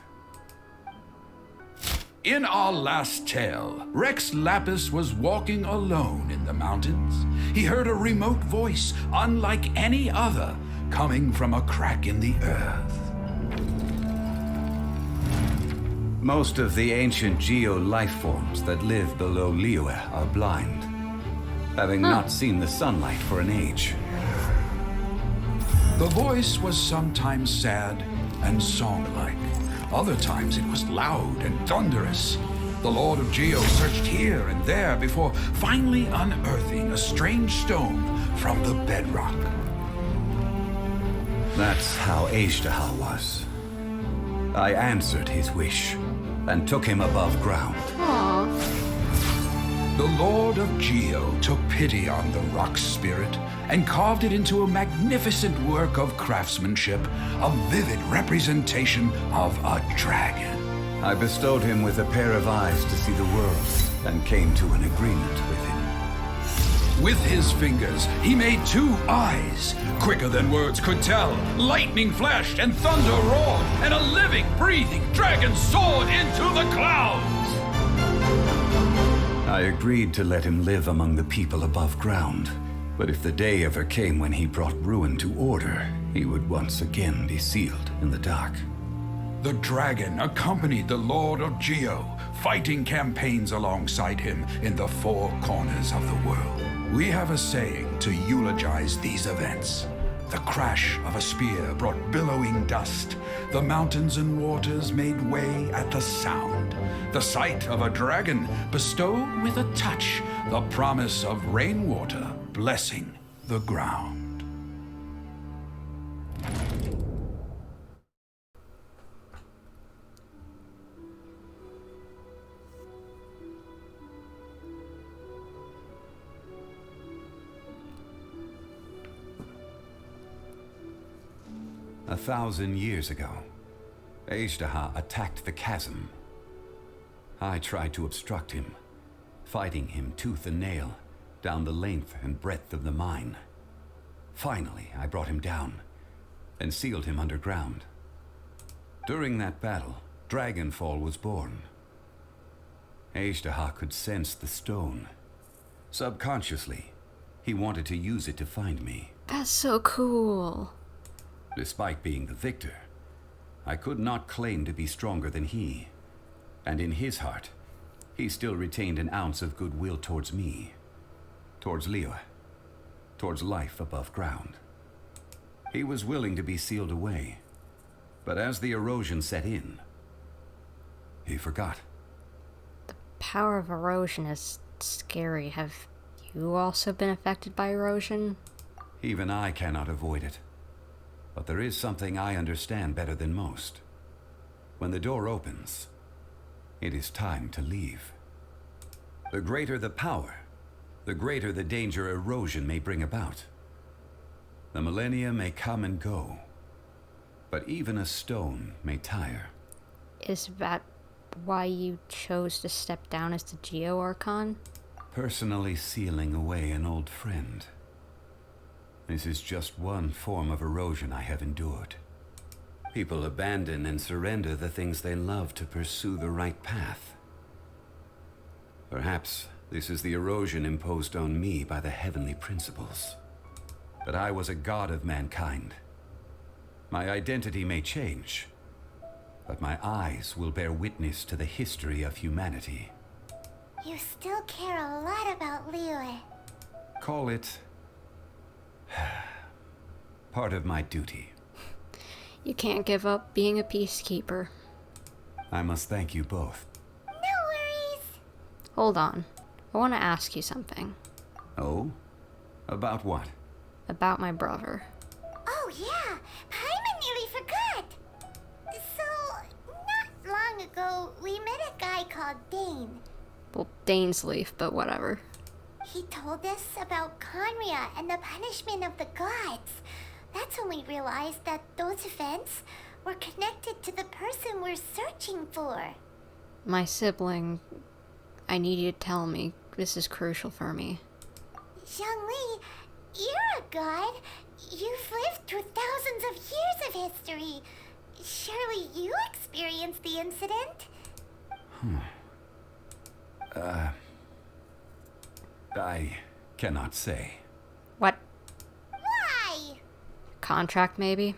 In our last tale, Rex Lapis was walking alone in the mountains. He heard a remote voice, unlike any other, coming from a crack in the earth. Most of the ancient geo-life forms that live below Liyue are blind, having not seen the sunlight for an age. The voice was sometimes sad and song-like. Other times it was loud and thunderous. The Lord of Geo searched here and there before finally unearthing a strange stone from the bedrock. That's how Azhdaha was. I answered his wish and took him above ground. The Lord of Geo took pity on the rock spirit and carved it into a magnificent work of craftsmanship, a vivid representation of a dragon. I bestowed him with a pair of eyes to see the world and came to an agreement with him. With his fingers, he made 2 eyes, quicker than words could tell. Lightning flashed and thunder roared, and a living, breathing dragon soared into the clouds. I agreed to let him live among the people above ground, but if the day ever came when he brought ruin to order, he would once again be sealed in the dark. The dragon accompanied the Lord of Geo, fighting campaigns alongside him in the four corners of the world. We have a saying to eulogize these events. The crash of a spear brought billowing dust. The mountains and waters made way at the sound. The sight of a dragon bestowed with a touch the promise of rainwater blessing the ground. A 1,000 years ago, Azhdaha attacked the chasm. I tried to obstruct him, fighting him tooth and nail down the length and breadth of the mine. Finally, I brought him down and sealed him underground. During that battle, Dragonfall was born. Azhdaha could sense the stone. Subconsciously, he wanted to use it to find me. That's so cool. Despite being the victor, I could not claim to be stronger than he. And in his heart, he still retained an ounce of goodwill towards me, towards Liyue, towards life above ground. He was willing to be sealed away, but as the erosion set in, he forgot. The power of erosion is scary. Have you also been affected by erosion? Even I cannot avoid it. But there is something I understand better than most. When the door opens, it is time to leave. The greater the power, the greater the danger erosion may bring about. The millennia may come and go, but even a stone may tire. Is that why you chose to step down as the Geo Archon? Personally sealing away an old friend. This is just one form of erosion I have endured. People abandon and surrender the things they love to pursue the right path. Perhaps this is the erosion imposed on me by the heavenly principles. But I was a god of mankind. My identity may change, but my eyes will bear witness to the history of humanity. You still care a lot about Liyue. Call it part of my duty. You can't give up being a peacekeeper. I must thank you both. No worries. Hold on. I want to ask you something. Oh? About what? About my brother. Oh yeah, Paimon nearly forgot. So, not long ago, we met a guy called Dane. Well, Dainsleaf, but whatever. He told us about Conria and the punishment of the gods. That's when we realized that those events were connected to the person we're searching for. My sibling. I need you to tell me. This is crucial for me. Zhongli, you're a god. You've lived through thousands of years of history. Surely you experienced the incident? I cannot say. What? Why? Contract, maybe?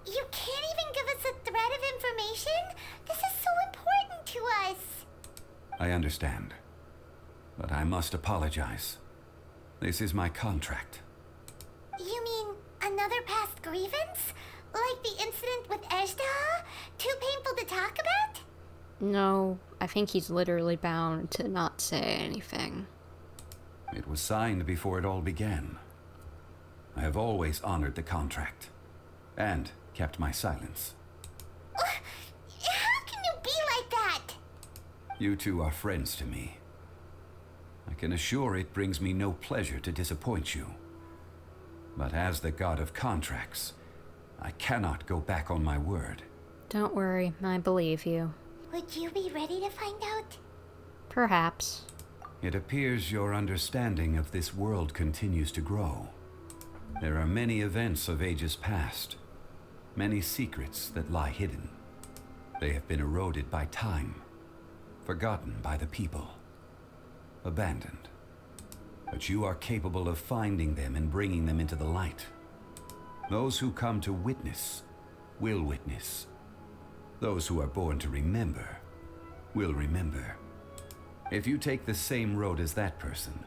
You can't even give us a thread of information? This is so important to us. I understand. But I must apologize. This is my contract. You mean another past grievance? Like the incident with Azhdaha? Too painful to talk about? No, I think he's literally bound to not say anything. It was signed before it all began. I have always honored the contract. And kept my silence. How can you be like that? You two are friends to me. I can assure it brings me no pleasure to disappoint you. But as the god of contracts, I cannot go back on my word. Don't worry, I believe you. Would you be ready to find out? Perhaps. It appears your understanding of this world continues to grow. There are many events of ages past, many secrets that lie hidden. They have been eroded by time, forgotten by the people, abandoned. But you are capable of finding them and bringing them into the light. Those who come to witness will witness. Those who are born to remember will remember. If you take the same road as that person,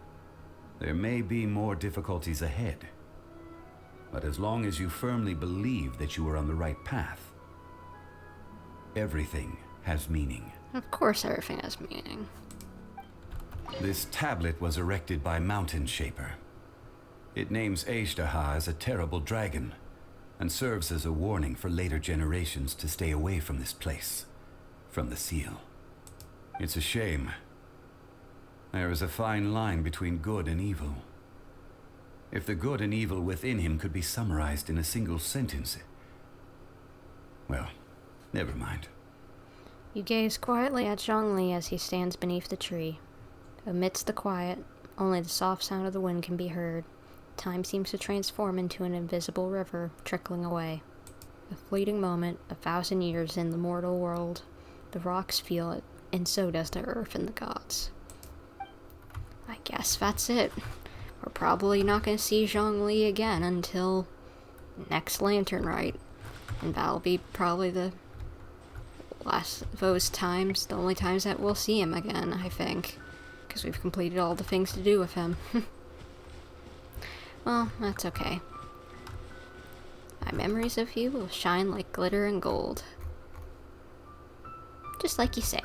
there may be more difficulties ahead. But as long as you firmly believe that you are on the right path, everything has meaning. Of course everything has meaning. This tablet was erected by Mountain Shaper. It names Azhdaha as a terrible dragon, and serves as a warning for later generations to stay away from this place, from the seal. It's a shame. There is a fine line between good and evil. If the good and evil within him could be summarized in a single sentence... Well, never mind. You gaze quietly at Zhongli as he stands beneath the tree. Amidst the quiet, only the soft sound of the wind can be heard. Time seems to transform into an invisible river, trickling away. A fleeting moment, 1,000 years in the mortal world. The rocks feel it, and so does the earth and the gods. I guess that's it. We're probably not going to see Zhongli again until next Lantern Rite. And that'll be probably the last of those times, the only times that we'll see him again, I think. Because we've completed all the things to do with him. Well, that's okay. My memories of you will shine like glitter and gold. Just like you say.